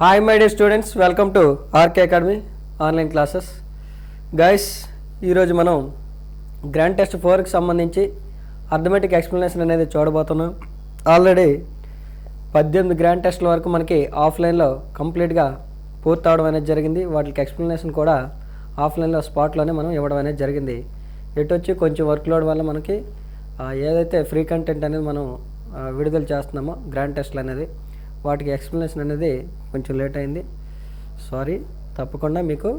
Hi my dear students, welcome to RK Academy online classes. Guys ఈరోజు మనం grand test 4కి సంబంధించి arithmetic explanation అనేది చూడబోతున్నాం. ఆల్రెడీ 18 గ్రాండ్ టెస్ట్ల వరకు మనకి ఆఫ్లైన్లో కంప్లీట్గా పూర్తి అవడం అనేది జరిగింది. వాటికి ఎక్స్ప్లెనేషన్ కూడా ఆఫ్లైన్లో స్పాట్లోనే మనం ఇవ్వడం అనేది జరిగింది. ఎటు వచ్చి కొంచెం వర్క్ లోడ్ వల్ల మనకి ఏదైతే ఫ్రీ కంటెంట్ అనేది మనం విడుదల చేస్తున్నామో గ్రాండ్ టెస్ట్లు అనేది వాటికి ఎక్స్ప్లెనేషన్ అనేది కొంచెం లేట్ అయింది. సారీ. తప్పకుండా మీకు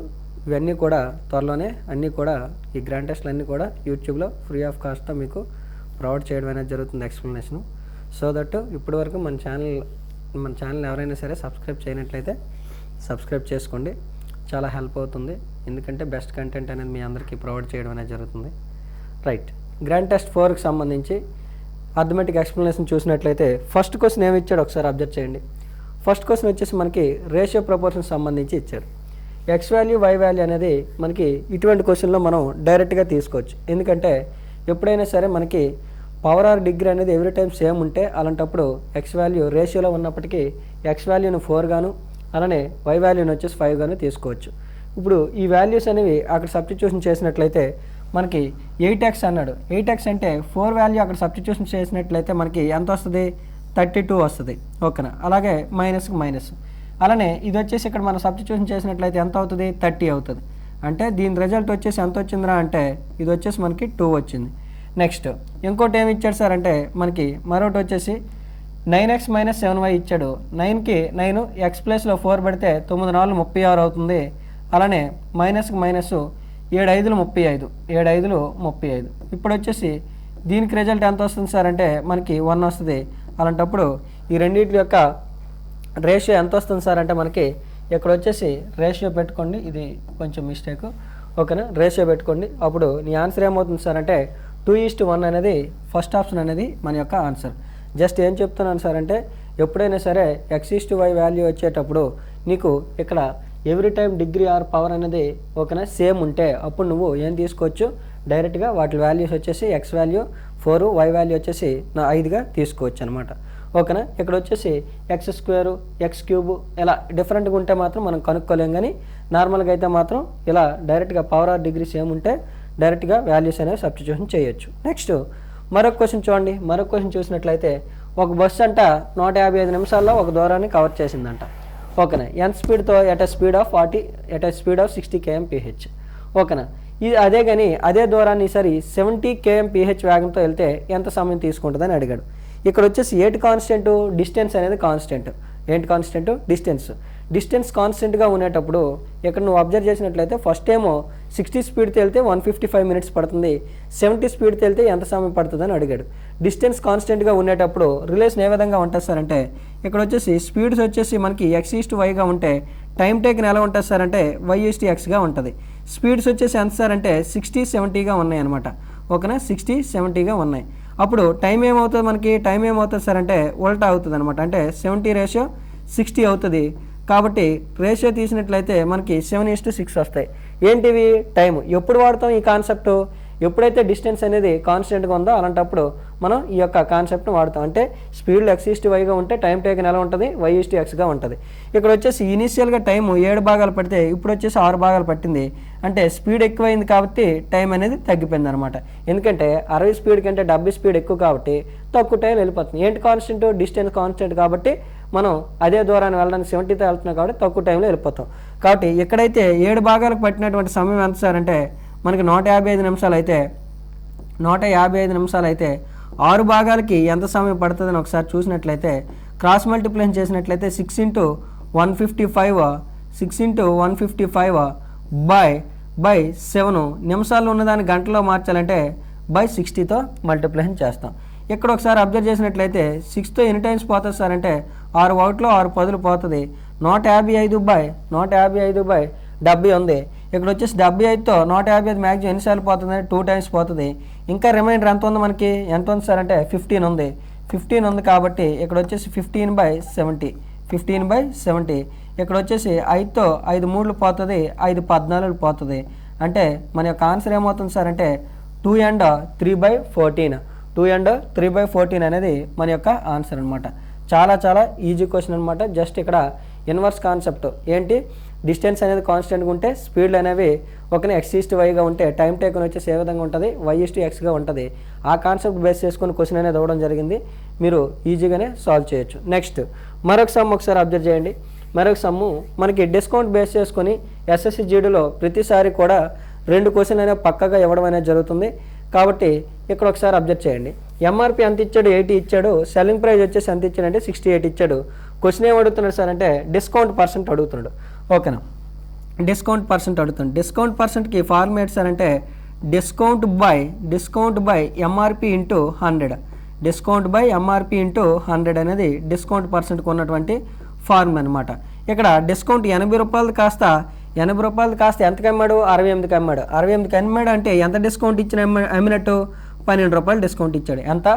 ఇవన్నీ కూడా త్వరలోనే అన్నీ కూడా ఈ గ్రాండ్ టెస్ట్లు అన్నీ కూడా యూట్యూబ్లో ఫ్రీ ఆఫ్ కాస్ట్తో మీకు ప్రొవైడ్ చేయడం అనేది జరుగుతుంది ఎక్స్ప్లెనేషను. సో దట్ ఇప్పటి వరకు మన ఛానల్ ఎవరైనా సరే సబ్స్క్రైబ్ చేయనట్లయితే సబ్స్క్రైబ్ చేసుకోండి. చాలా హెల్ప్ అవుతుంది. ఎందుకంటే బెస్ట్ కంటెంట్ అనేది మీ అందరికీ ప్రొవైడ్ చేయడం అనేది జరుగుతుంది. రైట్. గ్రాండ్ టెస్ట్ 4కి సంబంధించి అర్థమెటిక్ ఎక్స్ప్లెనేషన్ చూసినట్లయితే ఫస్ట్ క్వశ్చన్ ఏమి ఇచ్చాడు ఒకసారి అబ్జర్వ్ చేయండి. ఫస్ట్ క్వశ్చన్ వచ్చేసి మనకి రేషియో ప్రపోర్షన్ సంబంధించి ఇచ్చాడు. ఎక్స్ వాల్యూ వై వాల్యూ అనేది మనకి ఇటువంటి క్వశ్చన్లో మనం డైరెక్ట్గా తీసుకోవచ్చు. ఎందుకంటే ఎప్పుడైనా సరే మనకి పవర్ ఆర్ డిగ్రీ అనేది ఎవ్రీ టైం సేమ్ ఉంటే అలాంటప్పుడు ఎక్స్ వాల్యూ రేషియోలో ఉన్నప్పటికీ ఎక్స్ వాల్యూను 4 గాను అలానే వై వాల్యూని వచ్చేసి 5 గాను తీసుకోవచ్చు. ఇప్పుడు ఈ వాల్యూస్ అనేవి అక్కడ సబ్స్టిట్యూషన్ చేసినట్లయితే మనకి 8x అన్నాడు. 8x అంటే 4 వాల్యూ అక్కడ సబ్స్టిట్యూషన్ చేసినట్లయితే మనకి ఎంత వస్తుంది? 32 వస్తుంది. ఓకేనా. అలాగే మైనస్ అలానే ఇది వచ్చేసి ఇక్కడ మనం సబ్స్టిట్యూషన్ చేసినట్లయితే ఎంత అవుతుంది? 30 అవుతుంది. అంటే దీని రిజల్ట్ వచ్చేసి ఎంత వచ్చిందిరా అంటే ఇది వచ్చేసి మనకి 2 వచ్చింది. నెక్స్ట్ ఇంకోటి ఏమి ఇచ్చాడు సార్ అంటే మనకి మరొకటి వచ్చేసి 9x - 7y ఇచ్చాడు. 9కి 9 x ప్లేస్లో 4 పెడితే 9 4 36 అవుతుంది. అలానే మైనస్ 7 5 35 7 5 35. ఇప్పుడు వచ్చేసి దీనికి రిజల్ట్ ఎంత వస్తుంది సార్ అంటే మనకి 1 వస్తుంది. అలాంటప్పుడు ఈ రెండింటి యొక్క రేషియో ఎంత వస్తుంది సార్ అంటే మనకి ఇక్కడ వచ్చేసి రేషియో పెట్టుకోండి. ఇది కొంచెం మిస్టేక్. ఓకేనా. రేషియో పెట్టుకోండి. అప్పుడు నీ ఆన్సర్ ఏమవుతుంది సార్ అంటే 2:1 అనేది ఫస్ట్ ఆప్షన్ అనేది మన యొక్క ఆన్సర్. జస్ట్ ఏం చెప్తున్నాను సార్ అంటే ఎప్పుడైనా సరే x:y వాల్యూ వచ్చేటప్పుడు నీకు ఇక్కడ every time degree or power అనేది ఓకేనా సేమ్ ఉంటే అప్పుడు నువ్వు ఏం తీసుకోవచ్చు? డైరెక్ట్గా వాటి వాల్యూస్ వచ్చేసి ఎక్స్ వాల్యూ 4 వై వాల్యూ వచ్చేసి 5గా తీసుకోవచ్చు అనమాట. ఓకేనా. ఇక్కడ వచ్చేసి x² x³ ఇలా డిఫరెంట్గా ఉంటే మాత్రం మనం కనుక్కోలేం. కానీ నార్మల్గా అయితే మాత్రం ఇలా డైరెక్ట్గా పవర్ ఆర్ డిగ్రీ సేమ్ ఉంటే డైరెక్ట్గా వాల్యూస్ అనేవి సబ్స్టిట్యూషన్ చేయొచ్చు. నెక్స్ట్ మరొక క్వశ్చన్ చూడండి. మరొక క్వశ్చన్ చూసినట్లయితే ఒక బస్సు అంట 155 నిమిషాల్లో ఒక దూరాన్ని కవర్ చేసిందంట. ఓకేనా. ఎంత స్పీడ్తో ఎట్ స్పీడ్ ఆఫ్ 60 km/h. ఓకేనా. ఇది అదే కానీ అదే దూరాన్ని ఈసారి 70 km/h వేగంతో వెళ్తే ఎంత సమయం తీసుకుంటుందని అడిగాడు. ఇక్కడ వచ్చేసి ఏంటి కాన్స్టెంట్? డిస్టెన్స్ అనేది కాన్స్టెంట్. ఏంటి కాన్స్టెంట్? డిస్టెన్స్ కాన్స్టెంట్గా ఉండేటప్పుడు ఇక్కడ నువ్వు అబ్జర్వ్ చేసినట్లయితే ఫస్ట్ ఏమో 60 స్పీడ్తో వెళ్తే 155 మినిట్స్ పడుతుంది. 70 స్పీడ్తో వెళ్తే ఎంత సమయం పడుతుందని అడిగాడు. డిస్టెన్స్ కాన్స్టెంట్గా ఉండేటప్పుడు రిలేషన్ ఏ విధంగా ఉంటుంది సార్ అంటే ఇక్కడ వచ్చేసి స్పీడ్స్ వచ్చేసి మనకి x:y ఉంటే టైం టేకన్ ఎలా ఉంటుంది సార్ అంటే y:x ఉంటుంది. స్పీడ్స్ వచ్చేసి ఎంత సార్ అంటే 60 70గా ఉన్నాయి అనమాట. ఓకేనా. 60 70గా ఉన్నాయి. అప్పుడు టైం ఏమవుతుంది? మనకి టైం ఏమవుతుంది సార్ అంటే ఉల్టా అవుతుంది అనమాట. అంటే 70:60 అవుతుంది. కాబట్టి రేషియో తీసినట్లయితే మనకి 7:6 వస్తాయి. ఏంటివి? టైం. ఎప్పుడు వాడతాం ఈ కాన్సెప్ట్? ఎప్పుడైతే డిస్టెన్స్ అనేది కాన్స్టెంట్గా ఉందో అలాంటప్పుడు మనం ఈ యొక్క కాన్సెప్ట్ని వాడతాం. అంటే స్పీడ్లో x:yగా ఉంటే టైం టేకన్ ఎలా ఉంటుంది? y:xగా ఉంటుంది. ఇక్కడ వచ్చేసి ఇనీషియల్గా టైం 7 భాగాలు పడితే ఇప్పుడు వచ్చేసి 6 భాగాలు పట్టింది. అంటే స్పీడ్ ఎక్కువైంది కాబట్టి టైం అనేది తగ్గిపోయింది అనమాట. ఎందుకంటే 60 స్పీడ్ కంటే 70 స్పీడ్ ఎక్కువ కాబట్టి తక్కువ టైం వెళ్ళిపోతుంది. ఏంటి కాన్స్టెంట్? డిస్టెన్స్ కాన్స్టెంట్ కాబట్టి మనం అదే దూరాన్ని వెళ్ళడానికి 70తో వెళ్తున్నాం కాబట్టి తక్కువ టైంలో వెళ్ళిపోతాం. కాబట్టి ఎక్కడైతే 7 భాగాలకు పట్టినటువంటి సమయం ఎంత సార్ అంటే మనకి 155 నిమిషాలు అయితే 6 భాగాలకి ఎంత సమయం పడుతుందని ఒకసారి చూసినట్లయితే క్రాస్ మల్టిప్లికేషన్ చేసినట్లయితే 6 × 155 బై 7 నిమిషాల్లో ఉన్నదాన్ని గంటలో మార్చాలంటే బై 60తో మల్టిప్లికేషన్ చేస్తాం. ఇక్కడ ఒకసారి అబ్జర్వ్ చేసినట్లయితే 6తో ఎన్ని టైమ్స్ పోతుంది సార్ అంటే 6 1 6 10 పోతుంది. 155/70 ఉంది. ఇక్కడ వచ్చేసి 75తో 155 మ్యాక్సిమం ఎన్నిసార్లు పోతుంది? 2 టైమ్స్ పోతుంది. ఇంకా రిమైండర్ ఎంత ఉంది మనకి? ఎంత ఉంది సార్ అంటే 15 ఉంది. 15 ఉంది కాబట్టి ఇక్కడ వచ్చేసి 15/70 ఇక్కడ వచ్చేసి 5తో 5 3 పోతుంది. 5 14 పోతుంది. అంటే మన యొక్క ఆన్సర్ ఏమవుతుంది సార్ అంటే 2 and 3/14 అనేది మన యొక్క ఆన్సర్ అనమాట. చాలా ఈజీ క్వశ్చన్ అనమాట. జస్ట్ ఇక్కడ ఇన్వర్స్ కాన్సెప్ట్ ఏంటి, డిస్టెన్స్ అనేది కాన్స్టెంట్గా ఉంటే స్పీడ్లు అనేవి ఒకనే x/y ఉంటే టైం టేకన్ వచ్చేసి ఏ విధంగా ఉంటుంది, y/xగా ఉంటుంది. ఆ కాన్సెప్ట్ బేస్ చేసుకొని క్వశ్చన్ అనేది అవ్వడం జరిగింది. మీరు ఈజీగానే సాల్వ్ చేయొచ్చు. నెక్స్ట్ మరొక సమ్ ఒకసారి అబ్జర్వ్ చేయండి. మరొక సమ్ము మనకి డిస్కౌంట్ బేస్ చేసుకొని ఎస్ఎస్సి జీడీలో ప్రతిసారి కూడా 2 క్వశ్చన్లు అనేవి పక్కగా ఇవ్వడం అనేది జరుగుతుంది. కాబట్టి ఇక్కడ ఒకసారి అబ్జర్వ్ చేయండి. ఎంఆర్పి ఎంత ఇచ్చాడు, 80 ఇచ్చాడు. సెల్లింగ్ ప్రైస్ వచ్చేసి ఎంత ఇచ్చాడంటే 68 ఇచ్చాడు. క్వశ్చన్ ఏం అడుగుతున్నాడు సార్ అంటే డిస్కౌంట్ పర్సెంట్ అడుగుతున్నాడు. ఓకేనా, డిస్కౌంట్ పర్సెంట్ అడుగుతుంది. డిస్కౌంట్ పర్సెంట్కి ఫార్మేట్ సార్ అంటే discount by MRP into 100. Discount by MRP into 100 అనేది డిస్కౌంట్ పర్సెంట్కి ఉన్నటువంటి ఫార్మ్ అనమాట. ఇక్కడ డిస్కౌంట్ 80 రూపాయలు కాస్త ఎంతకి అమ్మాడు, 68కి అమ్మాడు. 68కి అమ్మాడు అంటే ఎంత డిస్కౌంట్ ఇచ్చిన అమ్మినట్టు, 12 రూపాయలు డిస్కౌంట్ ఇచ్చాడు. ఎంత,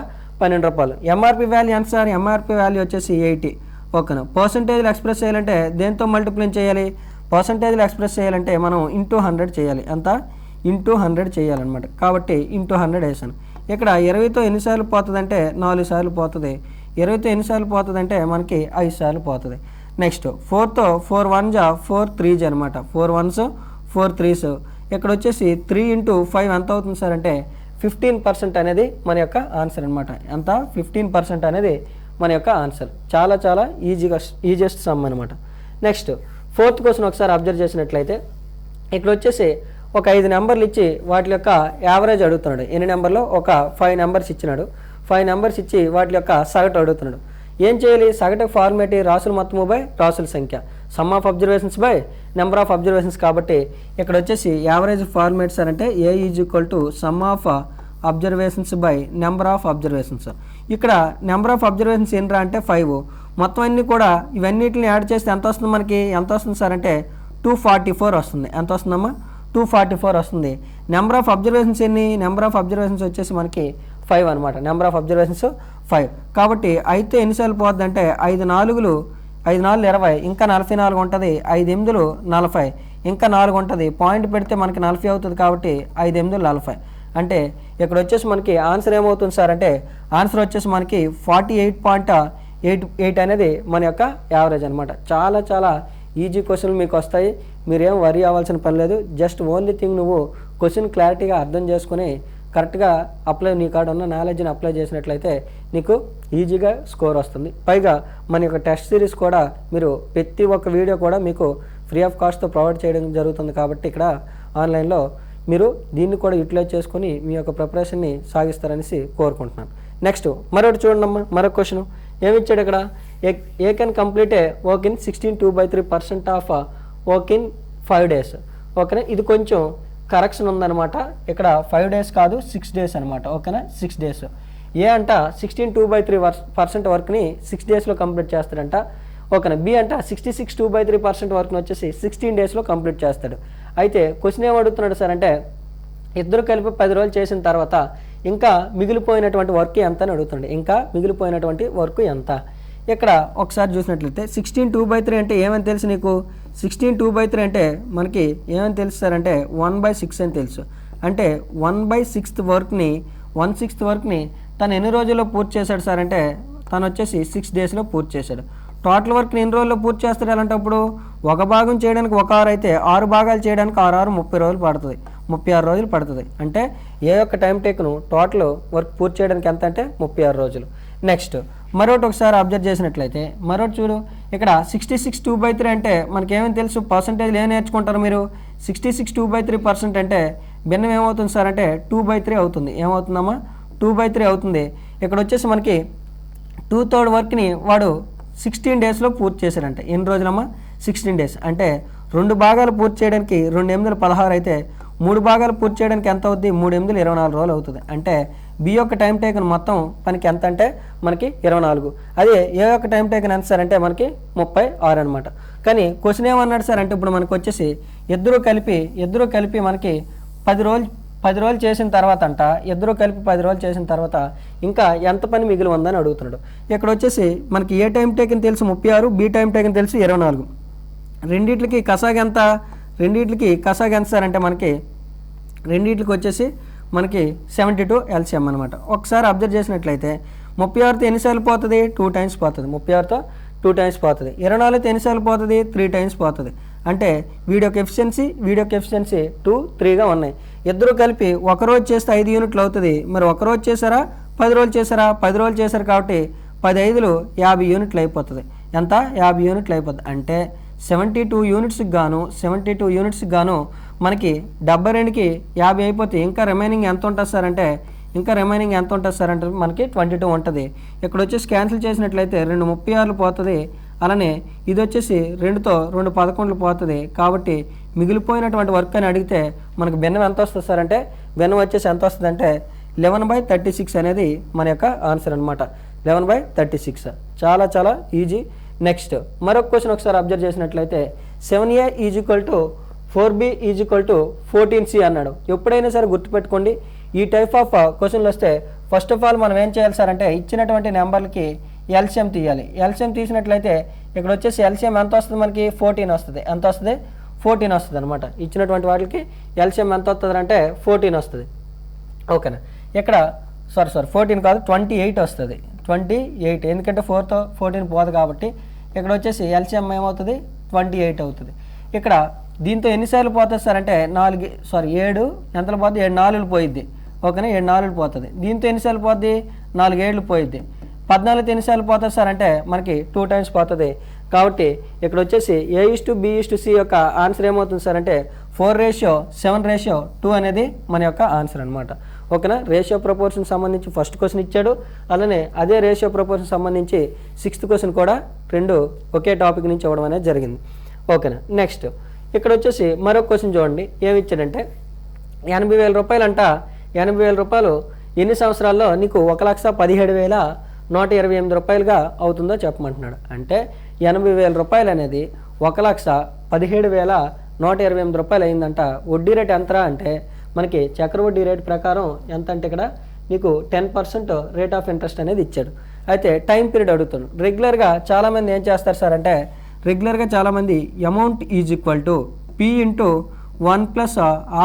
12 రూపాయలు. ఎంఆర్పి వాల్యూ ఎంత సార్, ఎంఆర్పి వాల్యూ వచ్చేసి 80. ఓకేనా, పర్సంటేజ్లు ఎక్స్ప్రెస్ చేయాలంటే దేంతో మల్టిప్లై చేయాలి, పర్సంటేజ్లు ఎక్స్ప్రెస్ చేయాలంటే మనం ఇంటూ 100 చేయాలి. ఎంత, ఇంటూ 100 చేయాలన్నమాట. కాబట్టి ఇంటూ 100 వేసాను. ఇక్కడ 20తో ఎన్నిసార్లు పోతుంది అంటే 4 సార్లు పోతుంది. 20తో ఎన్నిసార్లు పోతుంది అంటే మనకి 5 సార్లు పోతుంది. నెక్స్ట్ 4తో 4 1s 4 3s అనమాట. 4 1s 4 3s. ఇక్కడ వచ్చేసి 3 × 5 ఎంత అవుతుంది సార్ అంటే 15% అనేది మన యొక్క ఆన్సర్ అనమాట. ఎంత, 15% అనేది మన యొక్క ఆన్సర్. చాలా చాలా ఈజియెస్ట్ సమ్ అనమాట. నెక్స్ట్ 4th క్వశ్చన్ ఒకసారి అబ్జర్వ్ చేసినట్లయితే ఇక్కడ వచ్చేసి ఒక 5 నెంబర్లు ఇచ్చి వాటి యొక్క యావరేజ్ అడుగుతున్నాడు. ఎన్ని నెంబర్లో, ఒక 5 నెంబర్స్ ఇచ్చినాడు. 5 నెంబర్స్ ఇచ్చి వాటి యొక్క సగటు అడుగుతున్నాడు. ఏం చేయాలి, సగటు ఫార్మేట్ రాసుల మొత్తము బై రాసుల సంఖ్య, some of observations by number of observations. కాబట్టి ఇక్కడ వచ్చేసి యావరేజ్ ఫార్మేట్ సార్ అంటే A = some of observations by number of observations. ఇక్కడ నెంబర్ ఆఫ్ అబ్జర్వేషన్స్ ఏంట్రా అంటే 5. మొత్తం అన్నీ కూడా ఇవన్నిటిని యాడ్ చేస్తే ఎంత వస్తుంది మనకి, ఎంత వస్తుంది సార్ అంటే 244 వస్తుంది. ఎంత వస్తుందమ్మా, 244 వస్తుంది. నెంబర్ ఆఫ్ అబ్జర్వేషన్స్ ఎన్ని, నెంబర్ ఆఫ్ అబ్జర్వేషన్స్ వచ్చేసి మనకి 5 అనమాట. Number of observations 5. కాబట్టి 5తో ఎన్నిసార్లు పోద్ది అంటే 5 4 20, ఇంకా 44 ఉంటుంది. 5 8 40, ఇంకా 4 ఉంటుంది. పాయింట్ పెడితే మనకి 40 అవుతుంది. కాబట్టి 5 8 40. అంటే ఇక్కడ వచ్చేసి మనకి ఆన్సర్ ఏమవుతుంది సార్ అంటే ఆన్సర్ వచ్చేసి మనకి 48.88 అనేది మన యొక్క యావరేజ్ అనమాట. చాలా చాలా ఈజీ క్వశ్చన్లు మీకు వస్తాయి. మీరేం వరీ అవ్వాల్సిన పని లేదు. జస్ట్ ఓన్లీ థింగ్ నువ్వు క్వశ్చన్ క్లారిటీగా అర్థం చేసుకుని కరెక్ట్గా నీ కాడ ఉన్న నాలెడ్జ్ని అప్లై చేసినట్లయితే నీకు ఈజీగా స్కోర్ వస్తుంది. పైగా మన యొక్క టెస్ట్ సిరీస్ కూడా మీరు ప్రతి ఒక్క వీడియో కూడా మీకు ఫ్రీ ఆఫ్ కాస్ట్తో ప్రొవైడ్ చేయడం జరుగుతుంది. కాబట్టి ఇక్కడ ఆన్లైన్లో మీరు దీన్ని కూడా యూటిలైజ్ చేసుకొని మీ యొక్క ప్రిపరేషన్ని సాగిస్తారనేసి కోరుకుంటున్నాను. నెక్స్ట్ మరొకటి చూడండి, మరొక క్వశ్చన్ ఏమి ఇచ్చాడు ఇక్కడ, ఏ can complete A work in 16 2/3% of work in 5 days. ఓకేనా, ఇది కొంచెం కరెక్షన్ ఉందన్నమాట. ఇక్కడ 5 days కాదు 6 days అనమాట. ఓకేనా, 6 days. ఏ అంట 16 2/3% వర్క్ని 6 daysలో కంప్లీట్ చేస్తాడంట. ఓకేనా, బి అంట 66 2/3% వర్క్ని వచ్చేసి 16 daysలో కంప్లీట్ చేస్తాడు. అయితే క్వశ్చన్ ఏం అడుగుతున్నాడు సార్ అంటే ఇద్దరు కలిపి 10 రోజులు చేసిన తర్వాత ఇంకా మిగిలిపోయినటువంటి వర్క్ ఎంత అని అడుగుతున్నాడు. ఇంకా మిగిలిపోయినటువంటి వర్క్ ఎంత. ఇక్కడ ఒకసారి చూసినట్లయితే 16 2/3 అంటే ఏమని తెలుసు నీకు, 16 2/3 అంటే మనకి ఏమని తెలుసు సార్ అంటే 1/6 అని తెలుసు. అంటే 1/6 వర్క్ని 1/6 వర్క్ని తను ఎన్ని రోజుల్లో పూర్తి చేశాడు సార్ అంటే తను వచ్చేసి 6 daysలో పూర్తి చేశాడు. టోటల్ వర్క్ని ఎన్ని రోజుల్లో పూర్తి చేస్తాడు అలాంటప్పుడు, ఒక భాగం చేయడానికి 1 hour అయితే 6 భాగాలు చేయడానికి 6 hours 30 రోజులు పడుతుంది, 36 రోజులు పడుతుంది. అంటే ఏ యొక్క టైం టేక్ను టోటల్ వర్క్ పూర్తి చేయడానికి ఎంత అంటే 36 రోజులు. నెక్స్ట్ మరొకటి ఒకసారి అబ్జర్వ్ చేసినట్లయితే మరొకటి చూడు, ఇక్కడ 66 2/3 అంటే మనకేమని తెలుసు, పర్సంటేజ్లు ఏం నేర్చుకుంటారు మీరు. 66 2/3% అంటే భిన్నం ఏమవుతుంది సార్ అంటే 2/3 అవుతుంది. ఏమవుతుందమ్మా, 2/3 అవుతుంది. ఇక్కడ వచ్చేసి మనకి 2/3 వర్క్ని వాడు 16 daysలో పూర్తి చేశాడంట. ఎన్ని రోజులమ్మా, 16 days. అంటే 2 భాగాలు పూర్తి చేయడానికి 2 8 16 అయితే 3 భాగాలు పూర్తి చేయడానికి ఎంత అవుద్ది, 3 8 24 రోజులు అవుతుంది. అంటే బి యొక్క టైం టేకన్ మొత్తం పనికి ఎంత అంటే మనకి 24. అదే ఏ యొక్క టైం టేకన్ ఎంత సార్ అంటే మనకి 36 అనమాట. కానీ క్వశ్చన్ ఏమన్నాడు సార్ అంటే ఇప్పుడు మనకు వచ్చేసి ఇద్దరు కలిపి మనకి 10 రోజులు చేసిన తర్వాత అంట, ఇద్దరు కలిపి 10 రోజులు చేసిన తర్వాత ఇంకా ఎంత పని మిగిలి ఉందని అడుగుతున్నాడు. ఇక్కడ వచ్చేసి మనకి ఏ టైం టేకన్ తెలుసు 36, బి టైం టేకన్ తెలుసు 24. రెండిట్లకి కసాగ ఎంత సార్ అంటే మనకి రెండిట్లకి వచ్చేసి మనకి 72 LCM అనమాట. ఒకసారి అబ్జర్వ్ చేసినట్లయితే 36తో ఎన్నిసార్లు పోతుంది, 2 times పోతుంది. 36తో 2 టైమ్స్ పోతుంది. 24తో ఎన్నిసార్లు పోతుంది? 3 టైమ్స్ పోతుంది. అంటే వీడి యొక్క ఎఫిషియన్సీ 2, 3గా ఉన్నాయి. ఇద్దరు కలిపి ఒకరోజు చేస్తే 5 యూనిట్లు అవుతుంది. మరి ఒకరోజు చేశారా 10 రోజులు చేశారా? 10 రోజులు చేశారు కాబట్టి 10 5లు 50 యూనిట్లు అయిపోతుంది. ఎంత? 50 యూనిట్లు అయిపోతుంది. అంటే 72 యూనిట్స్కి గాను మనకి 72కి 50 అయిపోతే ఇంకా రిమైనింగ్ ఎంత ఉంటుంది సార్ అంటే మనకి 22 ఉంటుంది. ఇక్కడ వచ్చేసి క్యాన్సిల్ చేసినట్లయితే 2 36 పోతుంది. అలానే ఇది వచ్చేసి 2తో 2 11 పోతుంది. కాబట్టి మిగిలిపోయినటువంటి వర్క్ అని అడిగితే మనకు భిన్నం ఎంత వస్తుంది సార్ అంటే భిన్నం వచ్చేసి ఎంత వస్తుంది అంటే 11/36 అనేది మన యొక్క ఆన్సర్ అనమాట. 11/36 చాలా చాలా ఈజీ. నెక్స్ట్ మరొక క్వశ్చన్ ఒకసారి అబ్జర్వ్ చేసినట్లయితే 7a = 4b = 14c అన్నాడు. ఎప్పుడైనా సరే గుర్తుపెట్టుకోండి, ఈ టైప్ ఆఫ్ క్వశ్చన్లు వస్తే ఫస్ట్ ఆఫ్ ఆల్ మనం ఏం చేయాలి సార్ అంటే ఇచ్చినటువంటి నెంబర్లకి ఎల్సిఎం తీయాలి. ఎల్సిఎం తీసినట్లయితే ఇక్కడ వచ్చేసి ఎల్సిఎం ఎంత వస్తుంది? మనకి 14 వస్తుంది. ఎంత వస్తుంది? 14 వస్తుంది అనమాట. ఇచ్చినటువంటి వాటికి ఎల్సిఎం ఎంత వస్తుంది అంటే 14 వస్తుంది. ఓకేనా? ఇక్కడ సారీ 14 కాదు 28 వస్తుంది. 28 ఎందుకంటే 4తో 14 పోదు కాబట్టి ఇక్కడ వచ్చేసి ఎల్సిఎం ఏమవుతుంది? 28 అవుతుంది. ఇక్కడ దీంతో ఎన్నిసార్లు పోతుంది సార్ అంటే 7 ఎంతలు పోతుంది? 7 4లు పోయిద్ది. ఓకేనా? 7 4లు పోతుంది. దీంతో ఎన్నిసార్లు పోద్ది? 4 7లు పోయిద్ది. 14తో ఎన్నిసార్లు పోతుంది సార్ అంటే మనకి 2 టైమ్స్ పోతుంది. కాబట్టి ఇక్కడ వచ్చేసి A:B:C యొక్క ఆన్సర్ ఏమవుతుంది సార్ అంటే 4:7:2 అనేది మన యొక్క ఆన్సర్ అనమాట. ఓకేనా? రేషియో ప్రపోర్షన్ సంబంధించి ఫస్ట్ క్వశ్చన్ ఇచ్చాడు. అలానే అదే రేషియో ప్రపోర్షన్ సంబంధించి 6th క్వశ్చన్ కూడా 2 ఒకే టాపిక్ నుంచి ఇవ్వడం అనేది జరిగింది. ఓకేనా? నెక్స్ట్ ఇక్కడ వచ్చేసి మరొక క్వశ్చన్ చూడండి. ఏమి ఇచ్చాడంటే 80,000 రూపాయలు అంట. 80,000 రూపాయలు ఎన్ని సంవత్సరాల్లో నీకు 1,17,128 రూపాయలుగా అవుతుందో చెప్పమంటున్నాడు. అంటే 80,000 రూపాయలు అనేది 1,17,128 రూపాయలు అయిందంట. వడ్డీ రేట్ ఎంతరా అంటే మనకి చక్రవడ్డీ రేట్ ప్రకారం ఎంత అంటే ఇక్కడ నీకు 10% రేట్ ఆఫ్ ఇంట్రెస్ట్ అనేది ఇచ్చాడు. అయితే టైం పీరియడ్ అడుగుతాడు. రెగ్యులర్గా చాలామంది ఏం చేస్తారు సార్ అంటే చాలామంది amount = P × 1 +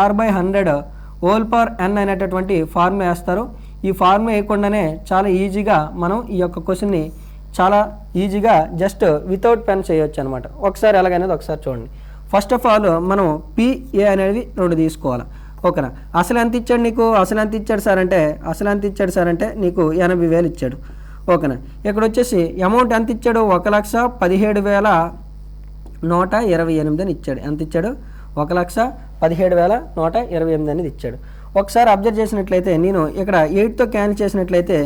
R/100 whole power n అనేటటువంటి ఫార్ములా వేస్తారు. ఈ ఫార్ములా వేయకుండానే చాలా ఈజీగా మనం ఈ యొక్క క్వశ్చన్ని చాలా ఈజీగా జస్ట్ వితౌట్ పెన్ చేయొచ్చు అనమాట. ఒకసారి ఎలాగనేది ఒకసారి చూడండి. ఫస్ట్ ఆఫ్ ఆల్ మనం PA అనేది 2 తీసుకోవాలి. ఓకేనా? అసలు ఎంత ఇచ్చాడు నీకు? అసలు ఎంత ఇచ్చాడు సార్ అంటే నీకు 80,000 ఇచ్చాడు. ఓకేనా? ఇక్కడ వచ్చేసి అమౌంట్ ఎంత ఇచ్చాడు? 1,17,128 అని ఇచ్చాడు. ఎంత ఇచ్చాడు? 1,17,128 అనేది ఇచ్చాడు. ఒకసారి అబ్జర్వ్ చేసినట్లయితే నేను ఇక్కడ 8తో క్యాన్సిల్ చేసినట్లయితే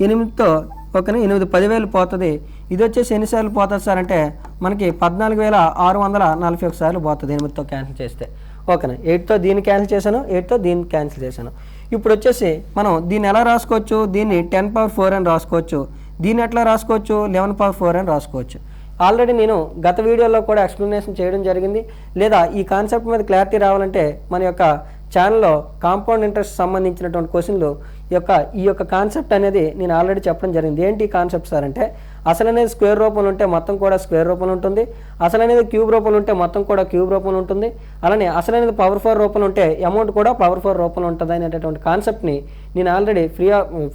8తో 8 10,000 పోతుంది. ఇది వచ్చేసి ఎన్నిసార్లు పోతుంది సార్ అంటే మనకి 14,641 సార్లు పోతుంది 8తో క్యాన్సిల్ చేస్తే. ఓకేనా? 8తో దీన్ని క్యాన్సిల్ చేశాను, 8తో దీన్ని క్యాన్సిల్ చేశాను. ఇప్పుడు వచ్చేసి మనం దీన్ని ఎలా రాసుకోవచ్చు? దీన్ని 10⁴ అని రాసుకోవచ్చు. దీన్ని ఎట్లా రాసుకోవచ్చు? 11⁴ అని రాసుకోవచ్చు. ఆల్రెడీ నేను గత వీడియోలో కూడా ఎక్స్ప్లెనేషన్ చేయడం జరిగింది. లేదా ఈ కాన్సెప్ట్ మీద క్లారిటీ రావాలంటే మన యొక్క ఛానల్లో కాంపౌండ్ ఇంట్రెస్ట్ సంబంధించినటువంటి క్వశ్చన్లు ఈ యొక్క కాన్సెప్ట్ అనేది నేను ఆల్రెడీ చెప్పడం జరిగింది. ఏంటి కాన్సెప్ట్ సార్ అంటే అసలు అనేది స్క్వేర్ రూపంలో ఉంటే మొత్తం కూడా స్క్వేర్ రూపంలో ఉంటుంది. అసలు అనేది క్యూబ్ రూపంలో ఉంటే మొత్తం కూడా క్యూబ్ రూపంలో ఉంటుంది. అలానే అసలు అనేది పవర్ 4 రూపంలో ఉంటే అమౌంట్ కూడా పవర్ 4 రూపంలో ఉంటుంది అనేటటువంటి కాన్సెప్ట్ని నేను ఆల్రెడీ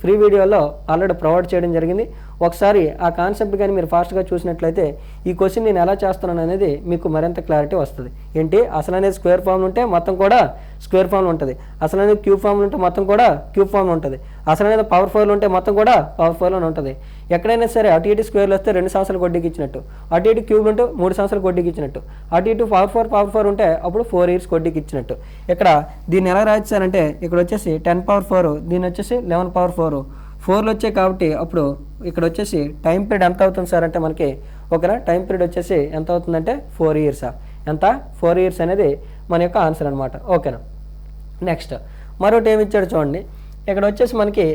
ఫ్రీ వీడియోలో ఆల్రెడీ ప్రొవైడ్ చేయడం జరిగింది. ఒకసారి ఆ కాన్సెప్ట్ కానీ మీరు ఫాస్ట్గా చూసినట్లయితే ఈ క్వశ్చన్ నేను ఎలా చేస్తున్నాను అనేది మీకు మరింత క్లారిటీ వస్తుంది. ఏంటి అసలు అనేది స్క్వేర్ ఫామ్లో ఉంటే మొత్తం కూడా స్క్వేర్ ఫామ్లో ఉంటుంది. అసలు అనేది క్యూబ్ ఫామ్లో ఉంటే మొత్తం కూడా క్యూబ్ ఫామ్లో ఉంటుంది. అసలు అనేది పవర్ 4లో ఉంటే మొత్తం కూడా పవర్ 4లోనే ఉంటుంది. ఎక్కడైనా సరే అటు ఇటు స్క్వేర్లు వస్తే 2 సంవత్సరాలు వడ్డీకి ఇచ్చినట్టు, అటు ఇటు క్యూబ్లు ఉంటే 3 సంవత్సరాలు వడ్డీకి ఇచ్చినట్టు, అటు ఇటు పవర్ 4 ఉంటే అప్పుడు 4 ఇయర్స్ వడ్డీకి ఇచ్చినట్టు. ఇక్కడ దీన్ని ఎలా రాయించారంటే ఇక్కడ వచ్చేసి 10⁴, దీన్ని వచ్చేసి 11⁴. 4లు వచ్చాయి కాబట్టి అప్పుడు ఇక్కడ వచ్చేసి టైం పీరియడ్ ఎంత అవుతుంది సార్ అంటే మనకి ఓకేనా? టైం పీరియడ్ వచ్చేసి ఎంత అవుతుందంటే 4 ఇయర్స్. ఎంత? 4 ఇయర్స్ అనేది మన యొక్క ఆన్సర్ అనమాట. ఓకేనా? నెక్స్ట్ మరొకటి ఏమి ఇచ్చాడు చూడండి. ఇక్కడ వచ్చేసి మనకి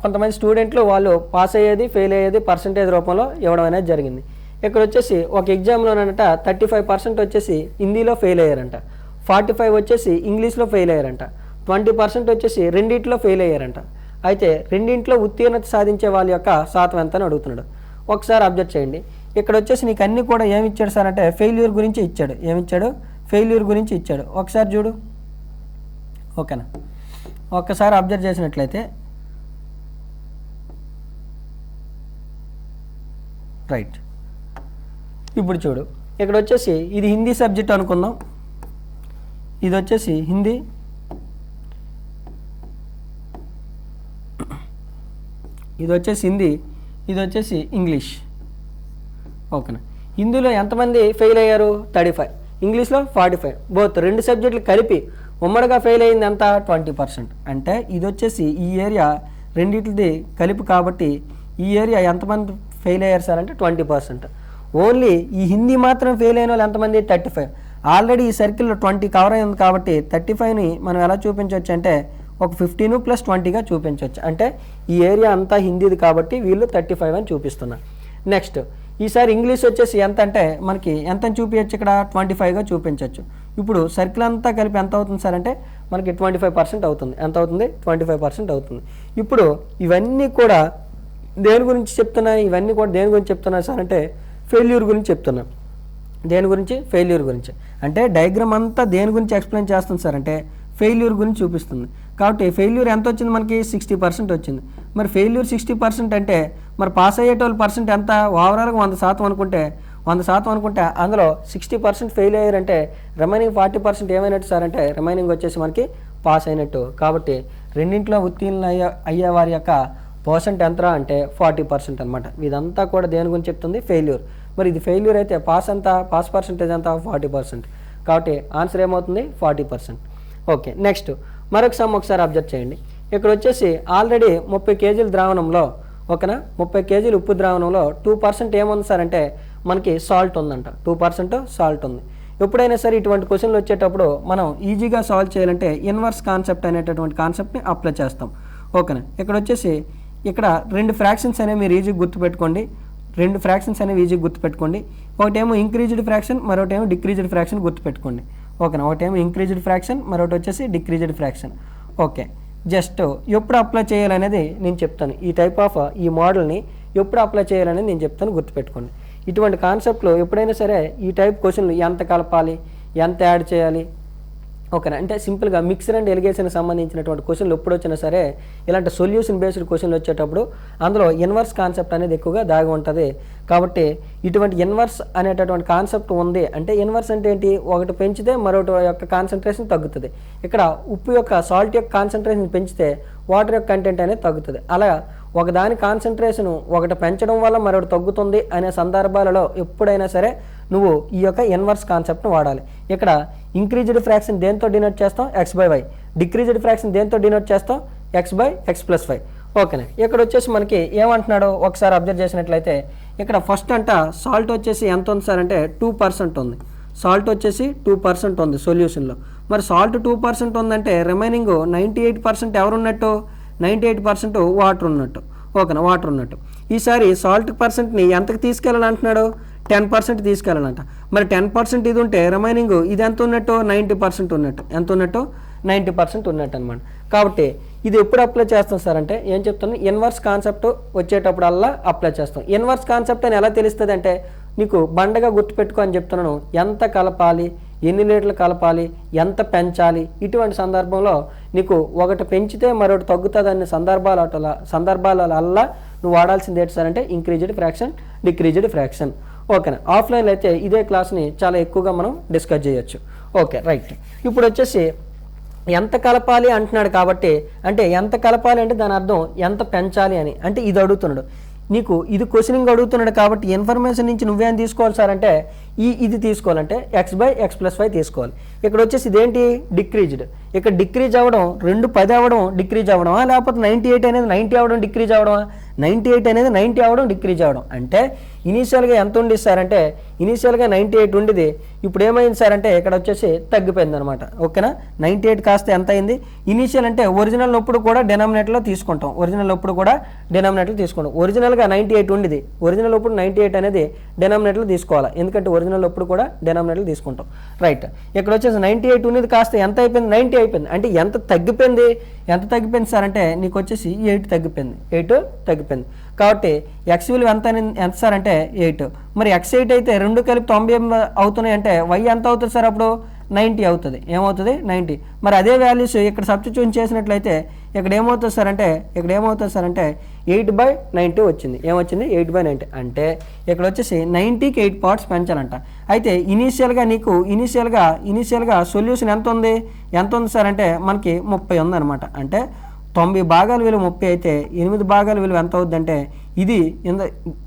కొంతమంది స్టూడెంట్లు వాళ్ళు పాస్ అయ్యేది ఫెయిల్ అయ్యేది పర్సంటేజ్ రూపంలో ఇవ్వడం అనేది జరిగింది. ఇక్కడ వచ్చేసి ఒక ఎగ్జామ్లోనంట 35% వచ్చేసి హిందీలో ఫెయిల్ అయ్యారంట, 45 వచ్చేసి ఇంగ్లీష్లో ఫెయిల్ అయ్యారంట, 20% వచ్చేసి రెండింటిలో ఫెయిల్ అయ్యారంట. అయితే రెండింటిలో ఉత్తీర్ణత సాధించే వాళ్ళ యొక్క శాతం ఎంత అని అడుగుతున్నాడు. ఒకసారి అబ్జర్వ్ చేయండి. ఇక్కడ వచ్చేసి నీకు అన్నీ కూడా ఏమి ఇచ్చాడు సార్ అంటే ఫెయిల్యూర్ గురించి ఇచ్చాడు. ఏమిచ్చాడు? ఫెయిల్యూర్ గురించి ఇచ్చాడు. ఒకసారి చూడు. ఓకేనా? ఒక్కసారి అబ్జర్వ్ చేసినట్లయితే రైట్. ఇప్పుడు చూడు, ఇక్కడ వచ్చేసి ఇది హిందీ సబ్జెక్ట్ అనుకుందాం, ఇది వచ్చేసి హిందీ, ఇది వచ్చేసి హిందీ, ఇది వచ్చేసి ఇంగ్లీష్. ఓకేనా. హిందీలో ఎంతమంది ఫెయిల్ అయ్యారు? 35, ఇంగ్లీష్లో 45. బోత్ రెండు సబ్జెక్టులు కలిపి ఉమ్మడిగా ఫెయిల్ అయింది ఎంత? 20%. అంటే ఇది వచ్చేసి ఈ ఏరియా రెండింటిది కలిపి కాబట్టి ఈ ఏరియా ఎంతమంది ఫెయిల్ అయ్యారు సార్ అంటే 20%. ఓన్లీ ఈ హిందీ మాత్రం ఫెయిల్ అయిన వాళ్ళు ఎంతమంది? 35. ఆల్రెడీ ఈ సర్కిల్లో 20 కవర్ అయింది కాబట్టి 35ని మనం ఎలా చూపించవచ్చు అంటే ఒక 15 + 20గా చూపించవచ్చు. అంటే ఈ ఏరియా అంతా హిందీది కాబట్టి వీళ్ళు 35 అని చూపిస్తున్నారు. నెక్స్ట్ ఈసారి ఇంగ్లీష్ వచ్చేసి ఎంత అంటే మనకి ఎంత చూపించచ్చు? ఇక్కడ 25గా చూపించవచ్చు. ఇప్పుడు సర్కిల్ అంతా కలిపి ఎంత అవుతుంది సార్ అంటే మనకి 25% అవుతుంది. ఎంత అవుతుంది? 25% అవుతుంది. ఇప్పుడు ఇవన్నీ కూడా దేని గురించి చెప్తున్నాయి? ఇవన్నీ కూడా దేని గురించి చెప్తున్నారు సార్ అంటే ఫెయిల్యూర్ గురించి చెప్తున్నాం. దేని గురించి? ఫెయిల్యూర్ గురించి. అంటే డయాగ్రామ్ అంతా దేని గురించి ఎక్స్ప్లెయిన్ చేస్తుంది సార్ అంటే ఫెయిల్యూర్ గురించి చూపిస్తుంది. కాబట్టి ఫెయిల్యూర్ ఎంత వచ్చింది మనకి? 60% వచ్చింది. మరి ఫెయిల్యూర్ 60% అంటే మరి పాస్ అయ్యేటోళ్ళ పర్సెంట్ ఎంత? ఓవరాల్గా 100% అనుకుంటే 100% అనుకుంటే అందులో 60% ఫెయిల్ అయ్యారంటే రిమైనింగ్ 40% ఏమైనట్టు సార్ అంటే రిమైనింగ్ వచ్చేసి మనకి పాస్ అయినట్టు. కాబట్టి రెండింటిలో ఉత్తీర్ణ అయ్యే వారి యొక్క పర్సెంట్ ఎంత అంటే 40% అనమాట. ఇదంతా కూడా దేని గురించి చెప్తుంది? ఫెయిల్యూర్. మరి ఇది ఫెయిల్యూర్ అయితే పాస్ ఎంత? పాస్ పర్సెంటేజ్ ఎంత? 40%. కాబట్టి ఆన్సర్ ఏమవుతుంది? 40%. ఓకే. నెక్స్ట్ మరొక సమ్ ఒకసారి అబ్జర్వ్ చేయండి. ఇక్కడ వచ్చేసి ఆల్రెడీ 30 కేజీల ద్రావణంలో ఓకేనా 30 కేజీల ఉప్పు ద్రావణంలో 2% ఏముంది సార్ అంటే మనకి సాల్ట్ ఉందంట. 2% సాల్ట్ ఉంది. ఎప్పుడైనా సరే ఇటువంటి క్వశ్చన్లు వచ్చేటప్పుడు మనం ఈజీగా సాల్వ్ చేయాలంటే ఇన్వర్స్ కాన్సెప్ట్ అనేటటువంటి కాన్సెప్ట్ని అప్లై చేస్తాం. ఓకేనా. ఇక్కడ వచ్చేసి ఇక్కడ రెండు ఫ్రాక్షన్స్ అనేవి మీరు ఈజీగా గుర్తుపెట్టుకోండి. రెండు ఫ్రాక్షన్స్ అనేవి ఈజీగా గుర్తుపెట్టుకోండి. ఒకటేమో ఇంక్రీజ్డ్ ఫ్రాక్షన్, మరొకటేమో డిక్రీజ్డ్ ఫ్రాక్షన్ గుర్తుపెట్టుకోండి. ఓకేనా. ఒకటేమో ఇంక్రీజ్డ్ ఫ్రాక్షన్, మరొకటి వచ్చేసి డిక్రీజ్డ్ ఫ్రాక్షన్. ఓకే. జస్ట్ ఎప్పుడు అప్లై చేయాలనేది నేను చెప్తాను. ఈ టైప్ ఆఫ్ ఈ మోడల్ని ఎప్పుడు అప్లై చేయాలనేది నేను చెప్తాను, గుర్తుపెట్టుకోండి. ఇటువంటి కాన్సెప్ట్లో ఎప్పుడైనా సరే ఈ టైప్ క్వశ్చన్లు ఎంత కలపాలి, ఎంత యాడ్ చేయాలి, ఓకేనా, అంటే సింపుల్గా మిక్సర్ అండ్ ఎలిగేషన్కి సంబంధించినటువంటి క్వశ్చన్లు ఎప్పుడు వచ్చినా సరే ఇలాంటి సొల్యూషన్ బేస్డ్ క్వశ్చన్లు వచ్చేటప్పుడు అందులో ఇన్వర్స్ కాన్సెప్ట్ అనేది ఎక్కువగా దాగి ఉంటుంది. కాబట్టి ఇటువంటి ఇన్వర్స్ అనేటటువంటి కాన్సెప్ట్ ఉంది అంటే ఇన్వర్స్ అంటే ఏంటి? ఒకటి పెంచితే మరొకటి యొక్క కాన్సన్ట్రేషన్ తగ్గుతుంది. ఇక్కడ ఉప్పు యొక్క సాల్ట్ యొక్క కాన్సన్ట్రేషన్ పెంచితే వాటర్ యొక్క కంటెంట్ అనేది తగ్గుతుంది. అలా ఒకదాని కాన్సన్ట్రేషన్ ఒకటి పెంచడం వల్ల మరొకటి తగ్గుతుంది అనే సందర్భాలలో ఎప్పుడైనా సరే నువ్వు ఈ యొక్క ఇన్వర్స్ కాన్సెప్ట్ను వాడాలి. ఇక్కడ ఇంక్రీజ్డ్ ఫ్రాక్షన్ దేంతో డినోట్ చేస్తాం? x/y. డిక్రీజ్డ్ ఫ్రాక్షన్ దేంతో డినోట్ చేస్తాం? x/x+y. ఓకేనా. ఇక్కడ వచ్చేసి మనకి ఏమంటున్నాడో ఒకసారి అబ్జర్వ్ చేసినట్లయితే ఇక్కడ ఫస్ట్ అంట సాల్ట్ వచ్చేసి ఎంత ఉంది సార్ అంటే 2% ఉంది. సాల్ట్ వచ్చేసి 2% ఉంది సొల్యూషన్లో. మరి సాల్ట్ 2% ఉందంటే రిమైనింగ్ 98% ఎవరు ఉన్నట్టు? 98% వాటర్ ఉన్నట్టు. ఓకేనా, వాటర్ ఉన్నట్టు. ఈసారి సాల్ట్ పర్సెంట్ని ఎంతకు తీసుకెళ్ళాలంటున్నాడు? 10% తీసుకెళ్ళాలంట. మరి 10% ఇది ఉంటే రిమైనింగ్ ఇది ఎంత ఉన్నట్టు? 90% ఉన్నట్టు. ఎంత ఉన్నట్టు? 90% ఉన్నట్టు అనమాట. కాబట్టి ఇది ఎప్పుడు అప్లై చేస్తాం సార్ అంటే ఏం చెప్తాను? ఇన్వర్స్ కాన్సెప్ట్ వచ్చేటప్పుడల్లా అప్లై చేస్తాం. ఇన్వర్స్ కాన్సెప్ట్ అని ఎలా తెలుస్తుంది అంటే నీకు బండగా గుర్తుపెట్టుకో అని చెప్తున్నాను. ఎంత కలపాలి, ఎన్ని లీటర్లు కలపాలి, ఎంత పెంచాలి, ఇటువంటి సందర్భంలో నీకు ఒకటి పెంచితే మరొకటి తగ్గుతుందనే సందర్భాలల్లా నువ్వు వాడాల్సింది ఏంటి సార్ అంటే ఇంక్రీజ్డ్ ఫ్రాక్షన్, డిక్రీజ్డ్ ఫ్రాక్షన్. ఓకేనా. ఆఫ్లైన్లో అయితే ఇదే క్లాస్ని చాలా ఎక్కువగా మనం డిస్కస్ చేయొచ్చు. Okay, right. ఇప్పుడు వచ్చేసి ఎంత కలపాలి అంటున్నాడు కాబట్టి అంటే ఎంత కలపాలి అంటే దాని అర్థం ఎంత పెంచాలి అని. అంటే ఇది అడుగుతున్నాడు నీకు, ఇది క్వశ్చనింగ్ అడుగుతున్నాడు కాబట్టి ఇన్ఫర్మేషన్ నుంచి నువ్వేం తీసుకోవాలి సార్ అంటే ఇది తీసుకోవాలంటే x/x+y తీసుకోవాలి. ఇక్కడ వచ్చేసి ఇదేంటి? డిక్రీజ్డ్. ఇక్కడ డిక్రీజ్ అవ్వడం 210 అవ్వడం డిక్రీజ్ అవ్వడమా, లేకపోతే 98 అనేది 90 అవ్వడం డిక్రీజ్ అవ్వడమా? 98 అనేది 90 అవ్వడం డిక్రీజ్ అవ్వడం. అంటే ఇనీషియల్గా ఎంత ఉండి సార్ అంటే ఇనీషియల్గా 98 ఉండేది, ఇప్పుడు ఏమైంది సార్ అంటే ఇక్కడ వచ్చేసి తగ్గిపోయింది అనమాట. ఓకేనా. 98 కాస్త ఎంత అయింది? ఇనీషియల్ అంటే ఒరిజినల్ ఎప్పుడు కూడా డినామినేటర్లో తీసుకుంటాం. ఒరిజినల్ ఎప్పుడు కూడా డినామినేటర్లో తీసుకుంటాం. ఒరిజినల్గా 98 ఉండేది, ఒరిజినల్ ఎప్పుడు 98 అనేది డినామినేటర్లో తీసుకోవాలి. ఎందుకంటే ఒరిజినల్ ఎప్పుడు కూడా డినామినేటర్లో తీసుకుంటాం. రైట్. ఇక్కడ వచ్చేసి 98 ఉన్నది కాస్త ఎంత అయిపోయింది? 90 అయిపోయింది. అంటే ఎంత తగ్గిపోయింది? ఎంత తగ్గిపోయింది సార్ అంటే నీకు వచ్చేసి 8 తగ్గిపోయింది. 8 తగ్గిపోయింది. కాబట్టి ఎక్స్ విలువ ఎంత సార్ అంటే 8. మరి x8 అయితే రెండు కలిపి 90 అవుతున్నాయి అంటే y ఎంత అవుతుంది సార్? అప్పుడు 90 అవుతుంది. ఏమవుతుంది? 90. మరి అదే వాల్యూస్ ఇక్కడ సబ్స్టిట్యూట్ చేసినట్లయితే ఇక్కడ ఏమవుతుంది సార్ అంటే 8/90 వచ్చింది. ఏమొచ్చింది? 8/90. అంటే ఇక్కడ వచ్చేసి 90కి 8 పార్ట్స్ పెంచాలంట. అయితే ఇనీషియల్గా సొల్యూషన్ ఎంత ఉంది సార్ అంటే మనకి 30 ఉందన్నమాట. అంటే 90 భాగాల విలువ 30 అయితే 8 భాగాల విలువ ఎంత అవుద్దంటే ఇది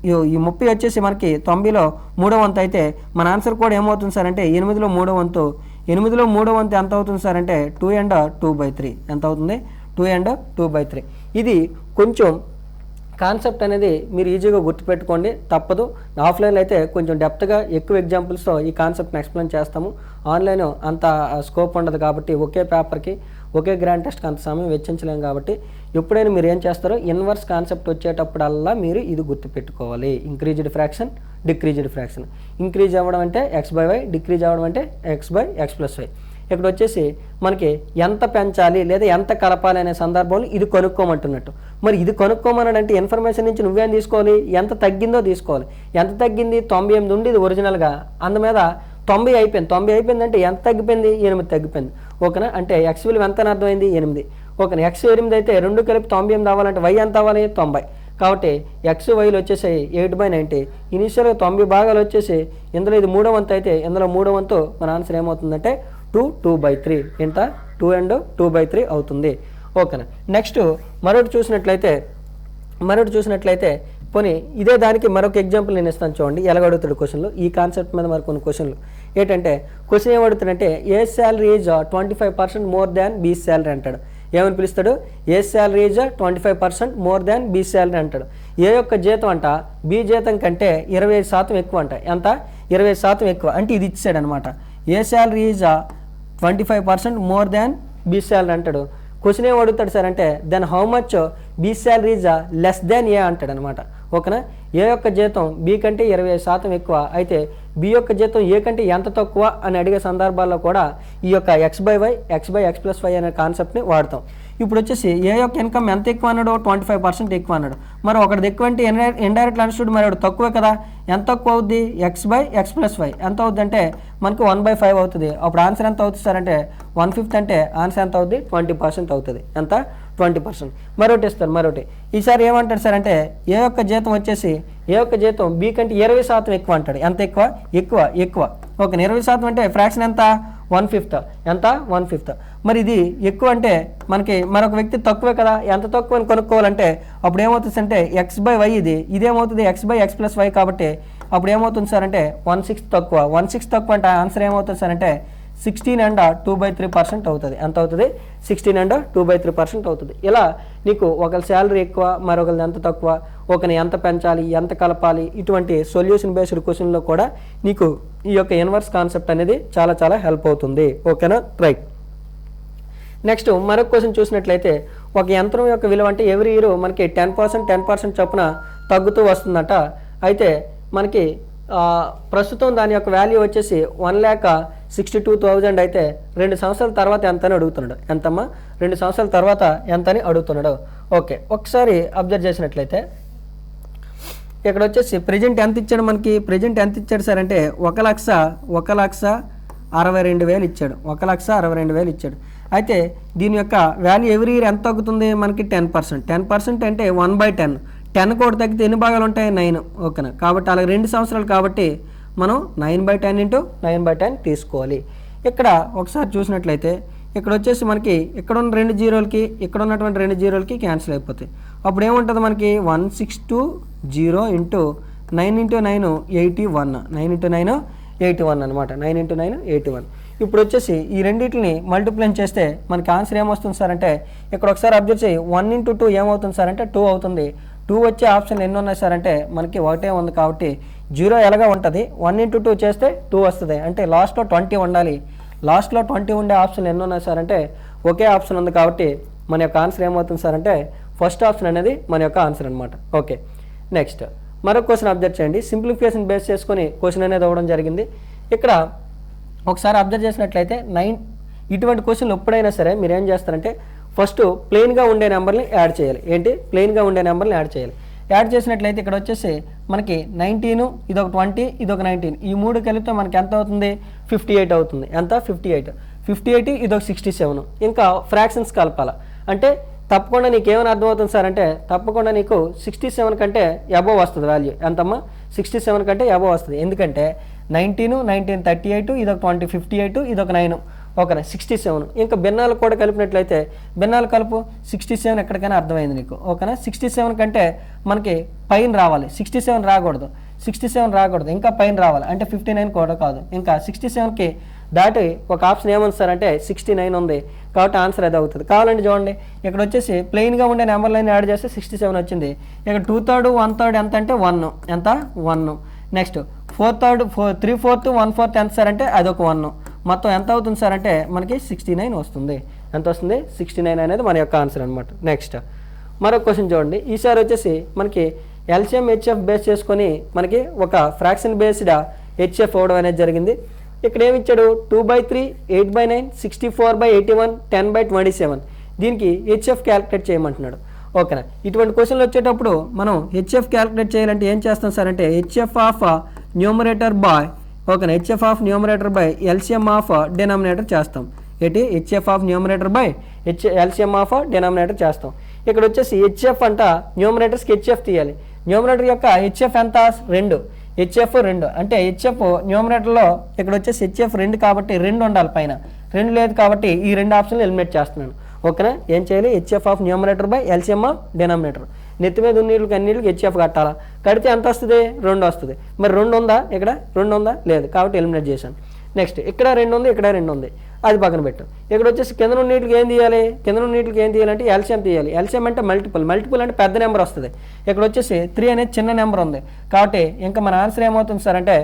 ఈ 30 వచ్చేసి మనకి 90లో 3వ వంతు అయితే మన ఆన్సర్ కూడా ఏమవుతుంది సార్ అంటే 8లో 3వ వంతు. 8లో 3వ వంతు ఎంత అవుతుంది సార్ అంటే 2 and 2/3. ఎంత అవుతుంది? 2 and 2/3. ఇది కొంచెం కాన్సెప్ట్ అనేది మీరు ఈజీగా గుర్తుపెట్టుకోండి, తప్పదు. ఆఫ్లైన్లో అయితే కొంచెం డెప్త్గా ఎక్కువ ఎగ్జాంపుల్స్తో ఈ కాన్సెప్ట్ని ఎక్స్ప్లెయిన్ చేస్తాము. ఆన్లైన్ అంత స్కోప్ ఉండదు కాబట్టి ఒకే పేపర్కి ఒకే గ్రాండ్ టెస్ట్కి అంత సమయం వెచ్చించలేము కాబట్టి ఎప్పుడైనా మీరు ఏం చేస్తారో ఇన్వర్స్ కాన్సెప్ట్ వచ్చేటప్పుడల్లా మీరు ఇది గుర్తుపెట్టుకోవాలి. Increased fraction, decreased fraction. Increase అవ్వడం అంటే x/y, డిక్రీజ్ అవ్వడం అంటే x/x+y. ఇక్కడ వచ్చేసి మనకి ఎంత పెంచాలి లేదా ఎంత కలపాలి అనే సందర్భంలో ఇది కొనుక్కోమంటున్నట్టు. మరి ఇది కొనుక్కోమన్నాడంటే ఇన్ఫర్మేషన్ నుంచి నువ్వేం తీసుకోవాలి? ఎంత తగ్గిందో తీసుకోవాలి. ఎంత తగ్గింది? 98 ఉంది ఇది ఒరిజినల్గా. అందుమీద 90 అయిపోయింది. 90 అయిపోయిందంటే ఎంత తగ్గిపోయింది? 8 తగ్గిపోయింది. ఓకేనా? అంటే x విలువ ఎంత అని అర్థమైంది? 8. ఓకేనా? x 8 అయితే 2 కలిపి 98 అవ్వాలంటే y ఎంత అవ్వాలి? 90. కాబట్టి x వైలు వచ్చేసి 8/90. ఇనీషియల్గా 90 భాగాలు వచ్చేసి ఇందులో ఇది 3వ వంతు అయితే ఇందులో 3వ వంతు మన ఆన్సర్ ఏమవుతుందంటే 2/3. ఎంత? 2 and 2/3 అవుతుంది. ఓకేనా? నెక్స్ట్ మరొకటి చూసినట్లయితే పోనీ ఇదే దానికి మరొక ఎగ్జాంపుల్ నేను ఇస్తాను చూడండి. ఎలాగ అడుగుతాడు క్వశ్చన్లు ఈ కాన్సెప్ట్ మీద మరి కొన్ని క్వశ్చన్లు ఏంటంటే క్వశ్చన్ ఏమడుగుతాడంటే A salary is 25% more than B salary అంటాడు. ఏమని పిలుస్తాడు? A salary is 25% more than B salary అంటాడు. ఏ యొక్క జీతం అంట బీ జీతం కంటే 25% ఎక్కువ అంట. ఎంత? 25% ఎక్కువ అంటే ఇది ఇచ్చాడు అనమాట. A salary is 25% more than B salary అంటాడు. క్వశ్చన్ ఏం అడుగుతాడు సార్ అంటే then how much B salary is less than A అంటాడు అనమాట. ఓకేనా? ఏ యొక్క జీతం బీ కంటే 25% ఎక్కువ అయితే బి యొక్క జీతం ఏ కంటే ఎంత తక్కువ అని అడిగే సందర్భాల్లో కూడా ఈ యొక్క x/y, x/x+y అనే కాన్సెప్ట్ని వాడతాం. ఇప్పుడు వచ్చేసి ఏ యొక్క ఇన్కమ్ ఎంత ఎక్కువ అన్నాడు? 25% ఎక్కువ అన్నాడు. మరి ఒకటి ఎక్కువ అంటే ఇండైరెక్ట్ అండర్స్టూడ్ మరి ఒకటి తక్కువే కదా. ఎంత తక్కువ అవుద్ది? x/x+y ఎంత అవుద్ది అంటే మనకు 1/5 అవుతుంది. అప్పుడు ఆన్సర్ ఎంత అవుతుంది సార్ అంటే 1/5 అంటే ఆన్సర్ ఎంత అవుద్ది? 20% అవుతుంది. ఎంత? 20%. మరొకటి ఇస్తారు. ఈసారి ఏమంటాడు సార్ అంటే ఏ యొక్క జీతం వచ్చేసి ఏ యొక్క జీతం బీ కంటే 20% ఎక్కువ అంటాడు. ఎంత ఎక్కువ? ఎక్కువ. ఓకే, 20% అంటే ఫ్రాక్షన్ ఎంత? 1/5. ఎంత? 1/5. మరి ఇది ఎక్కువ అంటే మనకి మరొక వ్యక్తి తక్కువే కదా. ఎంత తక్కువ అని కొనుక్కోవాలంటే అప్పుడు ఏమవుతుంది అంటే x/y ఇదేమవుతుంది? x/x+y కాబట్టి అప్పుడు ఏమవుతుంది సార్ అంటే 1/6 తక్కువ. 1/6 తక్కువ అంటే ఆన్సర్ ఏమవుతుంది సార్ అంటే 16 and 2/3% అవుతుంది. ఎంత అవుతుంది? 16 and 2/3% అవుతుంది. ఇలా నీకు ఒకరి శాలరీ ఎక్కువ మరొకరిది ఎంత తక్కువ, ఒకరిని ఎంత పెంచాలి, ఎంత కలపాలి, ఇటువంటి సొల్యూషన్ బేస్డ్ క్వశ్చన్లో కూడా నీకు ఈ యొక్క ఇన్వర్స్ కాన్సెప్ట్ అనేది చాలా చాలా హెల్ప్ అవుతుంది. ఓకేనా? రైట్. నెక్స్ట్ మరొక క్వశ్చన్ చూసినట్లయితే ఒక యంత్రం యొక్క విలువ అంటే ఎవ్రీ ఇయర్ మనకి 10% చొప్పున తగ్గుతూ వస్తుందట. అయితే మనకి ప్రస్తుతం దాని యొక్క వాల్యూ వచ్చేసి 1,62,000 అయితే 2 సంవత్సరాల తర్వాత ఎంత అని అడుగుతున్నాడు. ఎంతమ్మా? 2 సంవత్సరాల తర్వాత ఎంత అని అడుగుతున్నాడు. ఓకే, ఒకసారి అబ్జర్వ్ చేసినట్లయితే ఇక్కడ వచ్చేసి ప్రెజెంట్ ఎంత ఇచ్చాడు మనకి? ప్రెజెంట్ ఎంత ఇచ్చాడు సార్ అంటే 1,62,000 ఇచ్చాడు. 1,62,000 ఇచ్చాడు. అయితే దీని యొక్క వాల్యూ ఎవ్రీ ఇయర్ ఎంత తగ్గుతుంది మనకి? 10%. 10% అంటే 1/10. 10 కూడా తగ్గితే ఎన్ని భాగాలు ఉంటాయి? 9. ఓకేనా? కాబట్టి అలాగే 2 సంవత్సరాలు కాబట్టి మనం 9/10 × 9/10 తీసుకోవాలి. ఇక్కడ ఒకసారి చూసినట్లయితే ఇక్కడ వచ్చేసి మనకి ఇక్కడ ఉన్న 2 జీరోలకి ఇక్కడ ఉన్నటువంటి 2 జీరోలకి క్యాన్సిల్ అయిపోతాయి. అప్పుడు ఏముంటుంది మనకి? 1,620 × 9 × 9 81. 9 × 9 81 అనమాట. 9 × 9 81. ఇప్పుడు వచ్చేసి ఈ రెండింటిని మల్టిప్లై చేస్తే మనకి ఆన్సర్ ఏమొస్తుంది సార్ అంటే ఇక్కడ ఒకసారి అబ్జర్వ్ చేయి. 1 × 2 ఏమవుతుంది సార్ అంటే 2 అవుతుంది. 2 వచ్చే ఆప్షన్ ఎన్ని ఉన్నాయి సార్ అంటే మనకి ఒకటే ఉంది కాబట్టి 0 ఎలాగా ఉంటుంది. 1 × 2 చేస్తే 2 వస్తుంది. అంటే లాస్ట్లో 20 ఉండాలి. లాస్ట్లో 20 ఉండే ఆప్షన్ ఎన్ని ఉన్నాయి సార్ అంటే ఒకే ఆప్షన్ ఉంది కాబట్టి మన యొక్క ఆన్సర్ ఏమవుతుంది సార్ అంటే ఫస్ట్ ఆప్షన్ అనేది మన యొక్క ఆన్సర్ అనమాట. ఓకే, నెక్స్ట్ మరొక క్వశ్చన్ అబ్జర్వ్ చేయండి. సింప్లిఫికేషన్ బేస్ చేసుకొని క్వశ్చన్ అనేది అవ్వడం జరిగింది. ఇక్కడ ఒకసారి అబ్జర్వ్ చేసినట్లయితే ఇటువంటి క్వశ్చన్లు ఎప్పుడైనా సరే మీరు ఏం చేస్తారంటే ఫస్ట్ ప్లెయిన్గా ఉండే నెంబర్ని యాడ్ చేయాలి. ఏంటి? ప్లెయిన్గా ఉండే నెంబర్ని యాడ్ చేయాలి. యాడ్ చేసినట్లయితే ఇక్కడ వచ్చేసి మనకి 19, ఇదొక 20, ఇదొక 19, ఈ 3 కలిపితే మనకి ఎంత అవుతుంది? 58 అవుతుంది. ఎంత? 58. ఇదొక 67. ఇంకా ఫ్రాక్షన్స్ కలపాలి. అంటే తప్పకుండా నీకు ఏమైనా అర్థమవుతుంది సార్ అంటే తప్పకుండా నీకు 67 కంటే అబోవ్ వస్తుంది వాల్యూ. ఎంతమ్మా? 67 కంటే అబోవ్ వస్తుంది. ఎందుకంటే 19, 1938, ఇదొక 2058, ఇదొక 9, ఓకేనా 67. ఇంకా భిన్నాలు కూడా కలిపినట్లయితే భిన్నాలు కలుపు 67 ఎక్కడికైనా అర్థమైంది నీకు, ఓకేనా. 67 కంటే మనకి పైన రావాలి, 67 రాకూడదు, 67 రాకూడదు, ఇంకా పైన రావాలి అంటే 59 కూడా కాదు. ఇంకా 67కి దాటి ఒక ఆప్షన్ ఏముంది సార్ అంటే 69 ఉంది. కాబట్టి ఆన్సర్ అది అవుతుంది. కావాలంటే చూడండి, ఇక్కడ వచ్చేసి ప్లెయిన్గా ఉండే నెంబర్ లైన్ యాడ్ చేస్తే 67 వచ్చింది. ఇక్కడ 2/3, 1/3 ఎంత అంటే 1, ఎంత 1. నెక్స్ట్ 4/3, 3/4, 1/4 ఎంత సార్ అంటే అదొక 1. మొత్తం ఎంత అవుతుంది సార్ అంటే మనకి 69 వస్తుంది. ఎంత వస్తుంది? 69 అనేది మన యొక్క ఆన్సర్ అనమాట. నెక్స్ట్ మరొక క్వశ్చన్ చూడండి. ఈసారి వచ్చేసి మనకి ఎల్సిఎం హెచ్ఎఫ్ బేస్ చేసుకొని మనకి ఒక ఫ్రాక్షన్ బేస్డ్ హెచ్ఎఫ్ అవ్వడం అనేది జరిగింది. ఇక్కడ ఏమి ఇచ్చాడు? 2/3, 8/9, 64/81, 10/27. దీనికి హెచ్ఎఫ్ క్యాలిక్యులేట్ చేయమంటున్నాడు, ఓకేనా. ఇటువంటి క్వశ్చన్లు వచ్చేటప్పుడు మనం హెచ్ఎఫ్ క్యాలిక్యులేట్ చేయాలంటే ఏం చేస్తాం సార్ అంటే హెచ్ఎఫ్ ఆఫ్ న్యూమరేటర్ బై, ఓకేనా, HF of numerator by LCM of denominator చేస్తాం. ఏంటి? HF of numerator by LCM of denominator చేస్తాం. ఇక్కడ వచ్చేసి హెచ్ఎఫ్ అంట న్యూమరేటర్స్కి హెచ్ఎఫ్ తీయాలి. న్యూమరేటర్ యొక్క హెచ్ఎఫ్ ఎంత? 2, హెచ్ఎఫ్ 2 అంటే హెచ్ఎఫ్ న్యూమరేటర్లో ఇక్కడ వచ్చేసి హెచ్ఎఫ్ 2 కాబట్టి 2 ఉండాలి, పైన 2 లేదు కాబట్టి ఈ 2 ఆప్షన్లు ఎలిమినేట్ చేస్తున్నాను, ఓకేనా. ఏం చేయాలి? HF of numerator by LCM of denominator. నెత్తి మీద ఉన్నీళ్ళకి అన్నిళ్ళకి హెచ్ఎఫ్ కట్టాలా, కడితే ఎంత వస్తుంది? 2 వస్తుంది. మరి 2 ఉందా? ఇక్కడ 2 ఉందా? లేదు, కాబట్టి ఎలిమినేట్ చేశాను. నెక్స్ట్ ఇక్కడ 2 ఉంది, ఇక్కడ 2 ఉంది, అది పక్కన పెట్టు. ఇక్కడ వచ్చేసి కింద ఉన్నీటికి ఏం తీయాలి? కింద ఉన్నీటికి ఏం తీయాలంటే ఎల్సిఎం తీయాలి. ఎల్సిఎం అంటే మల్టిపుల్ అంటే పెద్ద నెంబర్ వస్తుంది. ఇక్కడ వచ్చేసి 3 అనేది చిన్న నెంబర్ ఉంది కాబట్టి ఇంకా మన ఆన్సర్ ఏమవుతుంది సార్ అంటే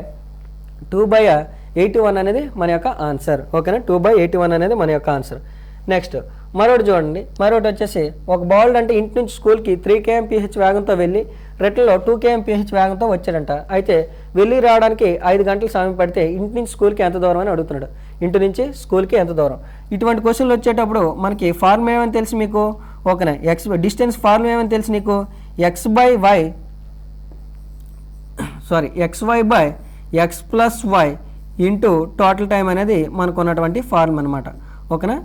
2/81 అనేది మన యొక్క ఆన్సర్, ఓకేనా. 2/81 అనేది మన యొక్క ఆన్సర్. నెక్స్ట్ మరొకటి చూడండి. మరొకటి వచ్చేసి ఒక బాలుడు అంటే ఇంటి నుంచి స్కూల్కి 3 kmph వేగంతో వెళ్ళి రెట్లలో 2 kmph వేగంతో వచ్చాడంట. అయితే వెళ్ళి రావడానికి 5 గంటలు సమయం పడితే ఇంటి నుంచి స్కూల్కి ఎంత దూరం అని అడుగుతున్నాడు. ఇంటి నుంచి స్కూల్కి ఎంత దూరం? ఇటువంటి క్వశ్చన్లు వచ్చేటప్పుడు మనకి ఫార్ములా ఏమని తెలుసు మీకు, ఓకేనా. డిస్టెన్స్ ఫార్ములా ఏమని తెలుసు నీకు? xy by x plus y into total time అనేది మనకు ఉన్నటువంటి ఫార్మ్ అనమాట, ఓకేనా.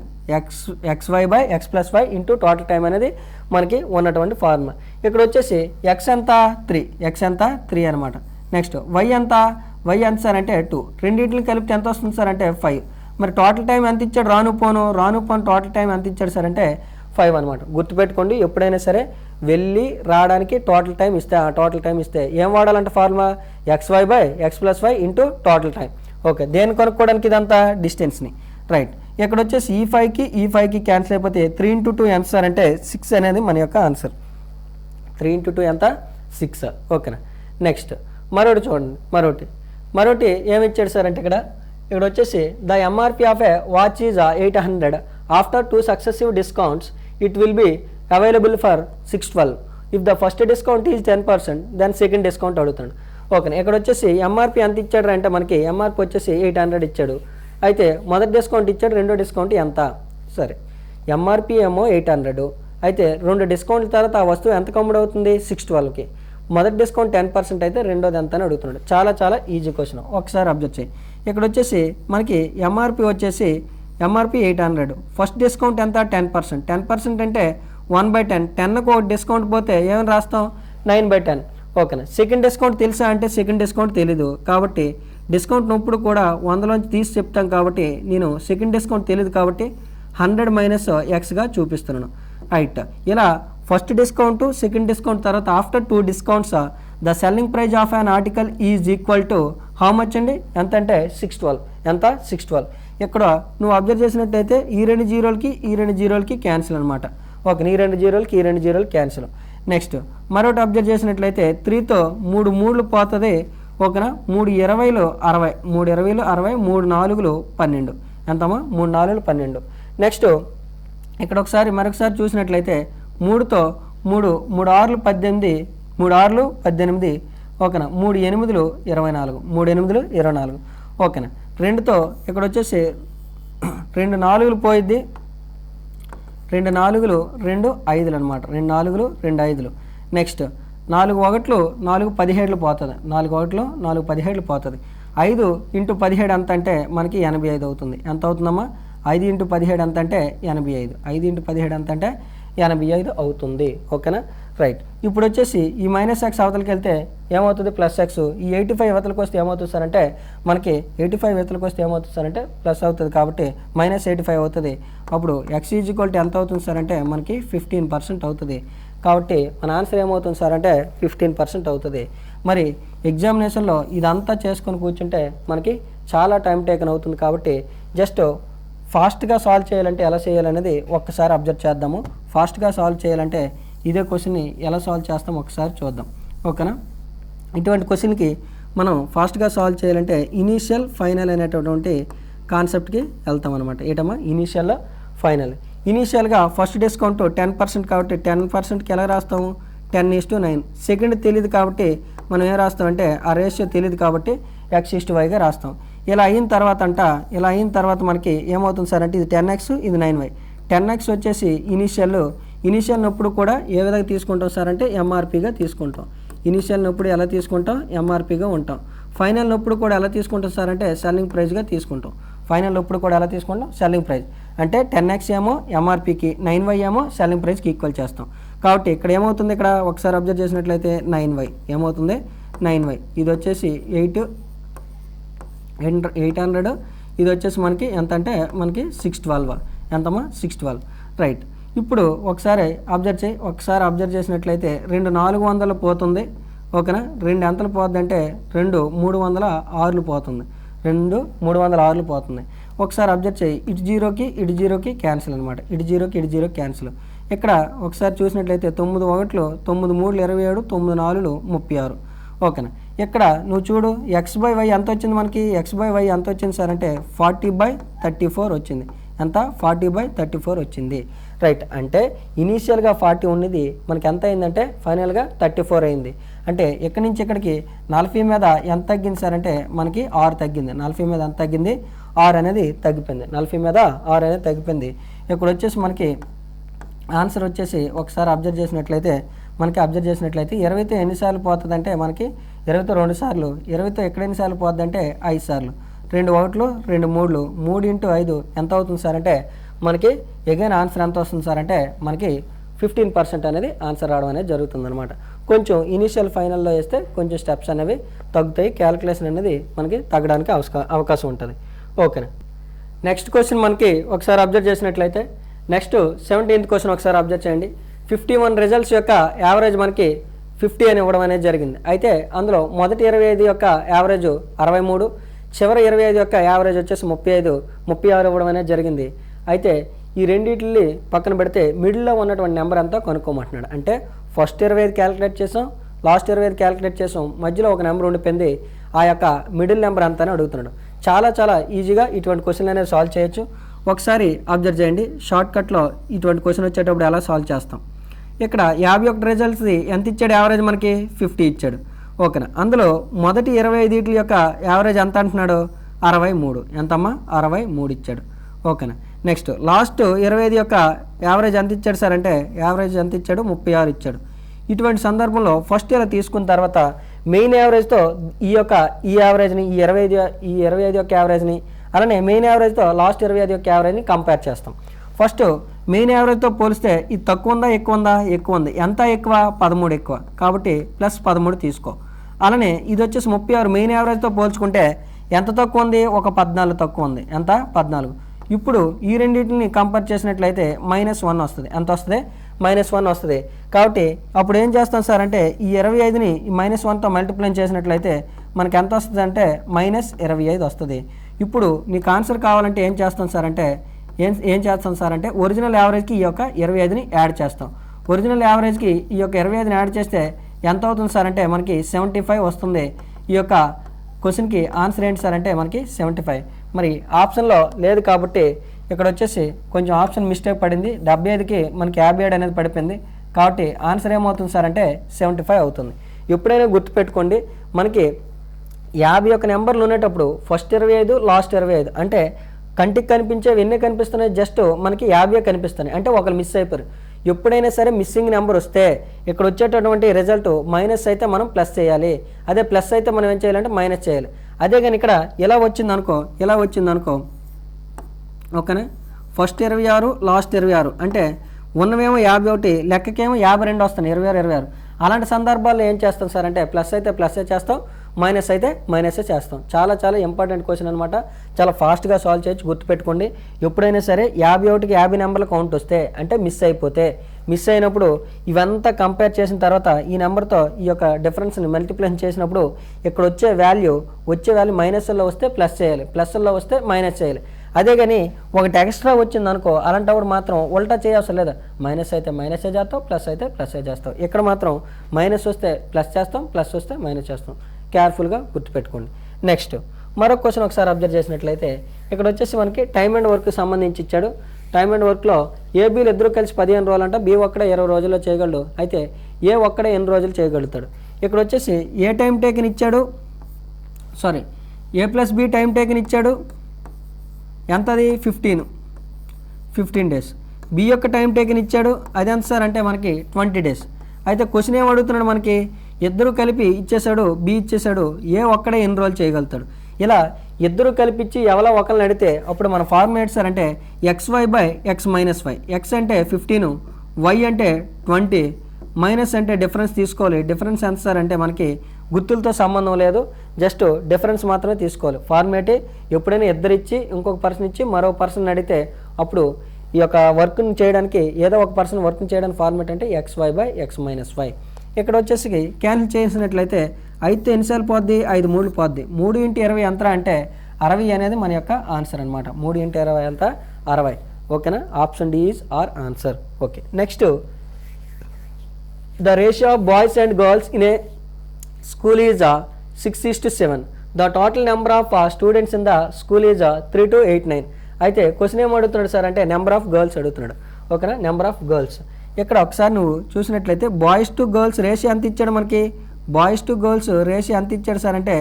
xy by x plus y into total time అనేది మనకి ఉన్నటువంటి ఫార్ములా. ఇక్కడ వచ్చేసి ఎక్స్ ఎంత? 3, ఎక్స్ ఎంత? 3 అనమాట. నెక్స్ట్ వై ఎంత సార్ అంటే 2. రెండింటిని కలిపితే ఎంత వస్తుంది సార్ అంటే 5. మరి టోటల్ టైం ఎంత ఇచ్చాడు? రాను పోను టోటల్ టైం ఎంత ఇచ్చాడు సార్ అంటే 5 అనమాట. గుర్తుపెట్టుకోండి, ఎప్పుడైనా సరే వెళ్ళి రావడానికి టోటల్ టైం ఇస్తే ఆ టోటల్ టైం ఇస్తే ఏం వాడాలంటే formula xy by x plus y into total time, okay. దేని కొనుక్కోవడానికి ఇదంతా డిస్టెన్స్ని, రైట్. ఇక్కడ వచ్చేసి ఈ 5కి క్యాన్సిల్ అయిపోతే 3 × 2 ఎంత సార్ అంటే 6 అనేది మన యొక్క ఆన్సర్. 3 × 2 ఎంత? 6, ఓకేనా. నెక్స్ట్ మరొకటి చూడండి. మరొకటి ఏమి ఇచ్చాడు సార్ అంటే ఇక్కడ వచ్చేసి the MRP of a watch is 800. After 2 successive discounts it will be available for 612. If the first discount is 10%, then second discount అడుగుతాడు, ఓకేనా. ఇక్కడ వచ్చేసి ఎంఆర్పి ఎంత ఇచ్చాడు అంటే మనకి ఎంఆర్పి వచ్చేసి 800 ఇచ్చాడు. అయితే మొదటి డిస్కౌంట్ ఇచ్చాడు, రెండో డిస్కౌంట్ ఎంత? సరే, ఎంఆర్పి ఏమో 800, అయితే 2 డిస్కౌంట్ల తర్వాత ఆ వస్తువు ఎంత కమ్ముడు అవుతుంది? 612కి. మొదటి డిస్కౌంట్ 10% అయితే రెండోది ఎంత అని అడుగుతున్నాడు. చాలా ఈజీ క్వశ్చన్, ఒకసారి అబ్జర్వ్ చేయి. ఇక్కడ వచ్చేసి మనకి ఎంఆర్పి 800, ఫస్ట్ డిస్కౌంట్ ఎంత? 10%. 10% అంటే 1/10. 10కు ఒక డిస్కౌంట్ పోతే ఏమని రాస్తాం? 9/10, ఓకేనా. సెకండ్ డిస్కౌంట్ తెలుసా అంటే సెకండ్ డిస్కౌంట్ తెలీదు కాబట్టి డిస్కౌంట్ నొప్పుడు కూడా 100లోంచి తీసి చెప్తాం కాబట్టి నేను సెకండ్ డిస్కౌంట్ తెలియదు కాబట్టి 100 - x గా చూపిస్తున్నాను, రైట్. ఇలా ఫస్ట్ డిస్కౌంట్, సెకండ్ డిస్కౌంట్ తర్వాత after 2 discounts the selling praise of an article is equal to how much అండి? ఎంత అంటే 612. ఎంత? 612. ఇక్కడ నువ్వు అబ్జర్వ్ చేసినట్టయితే ఈ 2 జీరోలకి క్యాన్సిల్ అనమాట, ఓకే. ఈ 2 జీరోలకి క్యాన్సిల్. నెక్స్ట్ మరొకటి అబ్జర్వ్ చేసినట్లయితే 3తో 3 3లు పోతుంది, ఓకేనా. 3 20లు 60, 3 20లు 60, 3 4లు 12. ఎంతమ్మా? 3 4లు 12. నెక్స్ట్ ఇక్కడ మరొకసారి చూసినట్లయితే 3తో 3 6లు 18, 3 6లు 18, ఓకేనా. 3 8లు 24, 3 8లు 24, ఓకేనా. 2తో ఇక్కడ వచ్చేసి 2 4లు పోయిద్ది, 2 4లు 2 5లు అనమాట, 2 4లు 2 5లు. నెక్స్ట్ 4 1లు 4 17లు పోతుంది, 4 1లు 4 17లు పోతుంది. 5 × 17 ఎంత అంటే మనకి 85 అవుతుంది. ఎంత అవుతుందమ్మా? 5 × 17 ఎంత అంటే 85. 5 × 17 ఎంత అంటే 85 అవుతుంది. ఓకేనా, రైట్. ఇప్పుడు వచ్చేసి ఈ -x అవతలకి వెళ్తే ఏమవుతుంది, +x. ఈ 85 అవతలకి వస్తే ఏమవుతుంది సార్ అంటే మనకి 85 అవతలకి వస్తే ఏమవుతుంది సార్ అంటే ప్లస్ అవుతుంది కాబట్టి -85 అవుతుంది. అప్పుడు x ఎంత అవుతుంది సార్ అంటే మనకి 15% అవుతుంది. కాబట్టి మన ఆన్సర్ ఏమవుతుంది సార్ అంటే 15% అవుతుంది. మరి ఎగ్జామినేషన్లో ఇదంతా చేసుకొని కూర్చుంటే మనకి చాలా టైం టేకన్ అవుతుంది. కాబట్టి జస్ట్ ఫాస్ట్గా సాల్వ్ చేయాలంటే ఎలా చేయాలనేది ఒక్కసారి అబ్జర్వ్ చేద్దాము. ఫాస్ట్గా సాల్వ్ చేయాలంటే ఇదే క్వశ్చన్ని ఎలా సాల్వ్ చేస్తాం ఒకసారి చూద్దాం. ఓకేనా, ఇటువంటి క్వశ్చన్కి మనం ఫాస్ట్గా సాల్వ్ చేయాలంటే ఇనీషియల్ ఫైనల్ అనేటటువంటి కాన్సెప్ట్కి వెళ్తాం అనమాట. ఏంటమ్మా, ఇనీషియల్ ఫైనల్. ఇనీషియల్గా ఫస్ట్ డిస్కౌంట్ 10% కాబట్టి 10%కి ఎలా రాస్తాము, 10:9. సెకండ్ తెలియదు కాబట్టి మనం ఏం రాస్తామంటే ఆ రేషియో తెలియదు కాబట్టి x:y రాస్తాం. ఇలా అయిన తర్వాత మనకి ఏమవుతుంది సార్ అంటే ఇది 10x, ఇది 9y. 10x వచ్చేసి ఇనీషియల్ నొప్పుడు కూడా ఏ విధంగా తీసుకుంటాం సార్ అంటే ఎంఆర్పీగా తీసుకుంటాం. ఇనీషియల్ నొప్పుడు ఎలా తీసుకుంటాం, ఎంఆర్పీగా ఉంటాం. ఫైనల్ నొప్పుడు కూడా ఎలా తీసుకుంటాం సార్ అంటే సెల్లింగ్ ప్రైస్గా తీసుకుంటాం. ఫైనల్ నొప్పుడు కూడా ఎలా తీసుకుంటాం, సెల్లింగ్ ప్రైస్. అంటే 10x ఏమో ఎంఆర్పీకి, 9y ఏమో సెల్లింగ్ ప్రైస్కి ఈక్వల్ చేస్తాం. కాబట్టి ఇక్కడ ఏమవుతుంది, ఇక్కడ ఒకసారి అబ్జర్వ్ చేసినట్లయితే 9y ఏమవుతుంది, 9y. ఇది వచ్చేసి 800. ఇది వచ్చేసి మనకి ఎంత అంటే మనకి 612. ఎంతమ్మా, 612. రైట్. ఇప్పుడు ఒకసారి అబ్జర్వ్ చేసినట్లయితే 2 400 పోతుంది. ఓకేనా, 2 ఎంతలు పోతుంది అంటే 2 306 పోతుంది. 2 306 పోతుంది. ఒకసారి అబ్జర్వ్ చేయి, ఇటు జీరోకి క్యాన్సిల్ అనమాట. ఇటు జీరోకి క్యాన్సిల్. ఇక్కడ ఒకసారి చూసినట్లయితే 9 1 9 3 27, 9 4 36. ఓకేనా, ఇక్కడ నువ్వు చూడు x/y ఎంత వచ్చింది మనకి, x/y ఎంత వచ్చింది సార్ అంటే 40/34 వచ్చింది. ఎంత, 40/34 వచ్చింది. రైట్. అంటే ఇనీషియల్గా 40 ఉన్నది మనకి ఎంత అయిందంటే ఫైనల్గా 34 అయింది. అంటే ఇక్కడి నుంచి ఇక్కడికి 40 మీద ఎంత తగ్గింది సార్ అంటే మనకి 6 తగ్గింది. 40 మీద ఎంత తగ్గింది, 6 అనేది తగ్గిపోయింది. 40 మీద 6 అనేది తగ్గిపోయింది. ఇక్కడ వచ్చేసి మనకి ఆన్సర్ వచ్చేసి ఒకసారి అబ్జర్వ్ చేసినట్లయితే 20తో ఎన్నిసార్లు పోతుంది అంటే మనకి 20తో 2 సార్లు. 20తో ఎక్కడ ఎన్నిసార్లు పోతుంది అంటే 5 సార్లు. 2 1 2 3 3 × 5 ఎంత అవుతుంది సార్ అంటే మనకి ఎగైన్ ఆన్సర్ ఎంత వస్తుంది సార్ అంటే మనకి 15% అనేది ఆన్సర్ రావడం అనేది జరుగుతుంది అనమాట. కొంచెం ఇనీషియల్ ఫైనల్లో వేస్తే కొంచెం స్టెప్స్ అనేవి తగ్గుతాయి, క్యాలిక్యులేషన్ అనేది మనకి తగ్గడానికి అవకాశం ఉంటుంది. ఓకేనా, నెక్స్ట్ క్వశ్చన్ మనకి ఒకసారి అబ్జర్వ్ చేసినట్లయితే నెక్స్ట్ 17th క్వశ్చన్ ఒకసారి అబ్జర్వ్ చేయండి. 51 రిజల్ట్స్ యొక్క యావరేజ్ మనకి 50 అని ఇవ్వడం అనేది జరిగింది. అయితే అందులో మొదటి 25 యొక్క యావరేజ్ 63, చివరి 25 యొక్క యావరేజ్ వచ్చేసి 36 ఇవ్వడం అనేది జరిగింది. అయితే ఈ రెండింటిని పక్కన పెడితే మిడిల్లో ఉన్నటువంటి నెంబర్ అంతా కనుక్కోమంటున్నాడు. అంటే ఫస్ట్ 25 క్యాలిక్యులేట్ చేసాం, లాస్ట్ 25 క్యాలిక్యులేట్ చేసాం, మధ్యలో ఒక నెంబర్ ఉండిపోయింది, ఆ యొక్క మిడిల్ నెంబర్ అంతా అని అడుగుతున్నాడు. చాలా ఈజీగా ఇటువంటి క్వశ్చన్ అనేది సాల్వ్ చేయొచ్చు. ఒకసారి అబ్జర్వ్ చేయండి, షార్ట్కట్లో ఇటువంటి క్వశ్చన్ వచ్చేటప్పుడు ఎలా సాల్వ్ చేస్తాం. ఇక్కడ 51 రిజల్ట్స్ ఎంత ఇచ్చాడు, యావరేజ్ మనకి 50 ఇచ్చాడు. ఓకేనా, అందులో మొదటి 25 యొక్క యావరేజ్ ఎంత అంటున్నాడు, 63. ఎంతమ్మా, 63 ఇచ్చాడు. ఓకేనా, నెక్స్ట్ లాస్ట్ 25 యొక్క యావరేజ్ ఎంత ఇచ్చాడు సార్ అంటే యావరేజ్ ఎంత ఇచ్చాడు, 36 ఇచ్చాడు. ఇటువంటి సందర్భంలో ఫస్ట్ ఇలా తీసుకున్న తర్వాత మెయిన్ యావరేజ్తో ఈ యావరేజ్ని ఈ 25 యొక్క యావరేజ్ని అలానే మెయిన్ యావరేజ్తో లాస్ట్ 25 యొక్క యావరేజ్ని కంపేర్ చేస్తాం. ఫస్ట్ మెయిన్ యావరేజ్తో పోలిస్తే ఇది తక్కువ ఉందా ఎక్కువ ఉంది. ఎంత ఎక్కువ, 13 ఎక్కువ కాబట్టి +13 తీసుకో. అలానే ఇది వచ్చేసి 36 మెయిన్ యావరేజ్తో పోల్చుకుంటే ఎంత తక్కువ ఉంది, ఒక 14 తక్కువ ఉంది. ఎంత, 14. ఇప్పుడు ఈ రెండింటిని కంపేర్ చేసినట్లయితే -1 వస్తుంది. ఎంత వస్తుంది, -1 వస్తుంది. కాబట్టి అప్పుడు ఏం చేస్తాం సార్ అంటే ఈ 25ని ఈ -1తో మల్టిప్లై చేసినట్లయితే మనకి ఎంత వస్తుంది అంటే -25 వస్తుంది. ఇప్పుడు నీకు ఆన్సర్ కావాలంటే ఏం చేస్తాం సార్ అంటే ఒరిజినల్ యావరేజ్కి ఈ యొక్క 25ని యాడ్ చేస్తాం. ఒరిజినల్ యావరేజ్కి ఈ యొక్క 25ని యాడ్ చేస్తే ఎంత అవుతుంది సార్ అంటే మనకి 75 వస్తుంది. ఈ యొక్క క్వశ్చన్కి ఆన్సర్ ఏంటి సార్ అంటే మనకి 75. మరి ఆప్షన్లో లేదు కాబట్టి ఇక్కడ వచ్చేసి కొంచెం ఆప్షన్ మిస్టేక్ పడింది. 75కి మనకి 57 అనేది పడిపోయింది. కాబట్టి ఆన్సర్ ఏమవుతుంది సార్ అంటే 75 అవుతుంది. ఎప్పుడైనా గుర్తుపెట్టుకోండి, మనకి 50 యొక్క నెంబర్లు ఉండేటప్పుడు ఫస్ట్ 25 లాస్ట్ 25 అంటే కంటికి కనిపించేవి ఎన్ని కనిపిస్తున్నాయి, జస్ట్ మనకి 50 కనిపిస్తున్నాయి. అంటే ఒకరు మిస్ అయిపోయారు. ఎప్పుడైనా సరే మిస్సింగ్ నెంబర్ వస్తే ఇక్కడ వచ్చేటటువంటి రిజల్ట్ మైనస్ అయితే మనం ప్లస్ చేయాలి, అదే ప్లస్ అయితే మనం ఏం చేయాలంటే మైనస్ చేయాలి. అదే కానీ ఇక్కడ ఇలా వచ్చిందనుకో ఓకేనా, ఫస్ట్ 26 లాస్ట్ 26 అంటే ఉన్నవేమో 51, లెక్కకేమో 52 వస్తున్నాయి, 26 26. అలాంటి సందర్భాల్లో ఏం చేస్తాం సార్ అంటే ప్లస్ అయితే ప్లస్సే చేస్తాం, మైనస్ అయితే మైనసే చేస్తాం. చాలా చాలా ఇంపార్టెంట్ క్వశ్చన్ అనమాట. చాలా ఫాస్ట్గా సాల్వ్ చేయొచ్చు, గుర్తుపెట్టుకోండి. ఎప్పుడైనా సరే 51కి 50 నెంబర్లు కౌంట్ వస్తే అంటే మిస్ అయినప్పుడు ఇవంతా కంపేర్ చేసిన తర్వాత ఈ నెంబర్తో ఈ యొక్క డిఫరెన్స్ని మల్టిప్లై చేసినప్పుడు ఇక్కడ వచ్చే వాల్యూ మైనస్లో వస్తే ప్లస్ చేయాలి, ప్లస్లో వస్తే మైనస్ చేయాలి. అదే కానీ ఒకటి ఎక్స్ట్రా వచ్చింది అనుకో, అలాంటప్పుడు మాత్రం ఉల్టా చేయవసరం లేదా, మైనస్ అయితే మైనసే చేస్తాం, ప్లస్ అయితే ప్లస్సే చేస్తాం. ఇక్కడ మాత్రం మైనస్ వస్తే ప్లస్ చేస్తాం, ప్లస్ వస్తే మైనస్ చేస్తాం. కేర్ఫుల్గా గుర్తుపెట్టుకోండి. నెక్స్ట్ మరొక క్వశ్చన్ ఒకసారి అబ్జర్వ్ చేసినట్లయితే ఇక్కడ వచ్చేసి మనకి టైమ్ అండ్ వర్క్ సంబంధించి ఇచ్చాడు. టైమ్ అండ్ వర్క్లో ఏబీలు ఇద్దరు కలిసి 15 రోజులు అంట, బి ఒక్కడే 20 రోజుల్లో చేయగలడు. అయితే ఏ ఒక్కడే ఎన్ని రోజులు చేయగలుగుతాడు. ఇక్కడ వచ్చేసి ఏ టైం టేకన్ ఇచ్చాడు, A+B టైం టేకన్ ఇచ్చాడు, ఎంతది 15 డేస్. బి యొక్క టైం టేకన్ ఇచ్చాడు, అది ఎంత సార్ అంటే మనకి 20 డేస్. అయితే క్వశ్చన్ ఏం అడుగుతున్నాడు మనకి, ఇద్దరు కలిపి ఇచ్చేసాడు, బి ఇచ్చేసాడు, ఏ ఒక్కడే ఎన్ని రోజులు చేయగలుగుతాడు. ఇలా ఇద్దరు కలిపిచ్చి ఎవరో ఒకరిని అడిగితే అప్పుడు మన ఫార్ములా సార్ అంటే XY/X-Y. X అంటే 15, Y అంటే 20, మైనస్ అంటే డిఫరెన్స్ తీసుకోవాలి. డిఫరెన్స్ ఎంత సార్ అంటే మనకి గుర్తులతో సంబంధం లేదు, జస్ట్ డిఫరెన్స్ మాత్రమే తీసుకోవాలి. ఫార్మేట్ ఎప్పుడైనా ఇద్దరు ఇచ్చి ఇంకొక పర్సన్ ఇచ్చి మరో పర్సన్ అడిగితే అప్పుడు ఈ యొక్క వర్క్ని చేయడానికి ఏదో ఒక పర్సన్ వర్క్ని చేయడానికి ఫార్మేట్ అంటే XY/X-Y. ఇక్కడ వచ్చేసి క్యాన్సిల్ చేసినట్లయితే 5 ఎన్నిసార్లు పోద్ది, 5 3 పోద్ది. 3 × 20 ఎంత అంటే 60 అనేది మన యొక్క ఆన్సర్ అనమాట. 3 × 20 ఎంత 60. ఓకేనా, option D is our answer. Okay, next the ratio of boys and girls in a school is 6:7. The total number of students in the school is 3289. అయితే క్వశ్చన్ ఏం అడుగుతున్నాడు సార్ అంటే నెంబర్ ఆఫ్ గర్ల్స్ అడుగుతున్నాడు. ఓకేనా, number of girls. ఇక్కడ ఒకసారి నువ్వు చూసినట్లయితే బాయ్స్ టు గర్ల్స్ రేషియో ఎంత ఇచ్చాడు మనకి, బాయ్స్ టు గర్ల్స్ రేషియో ఎంత ఇచ్చాడు సార్ అంటే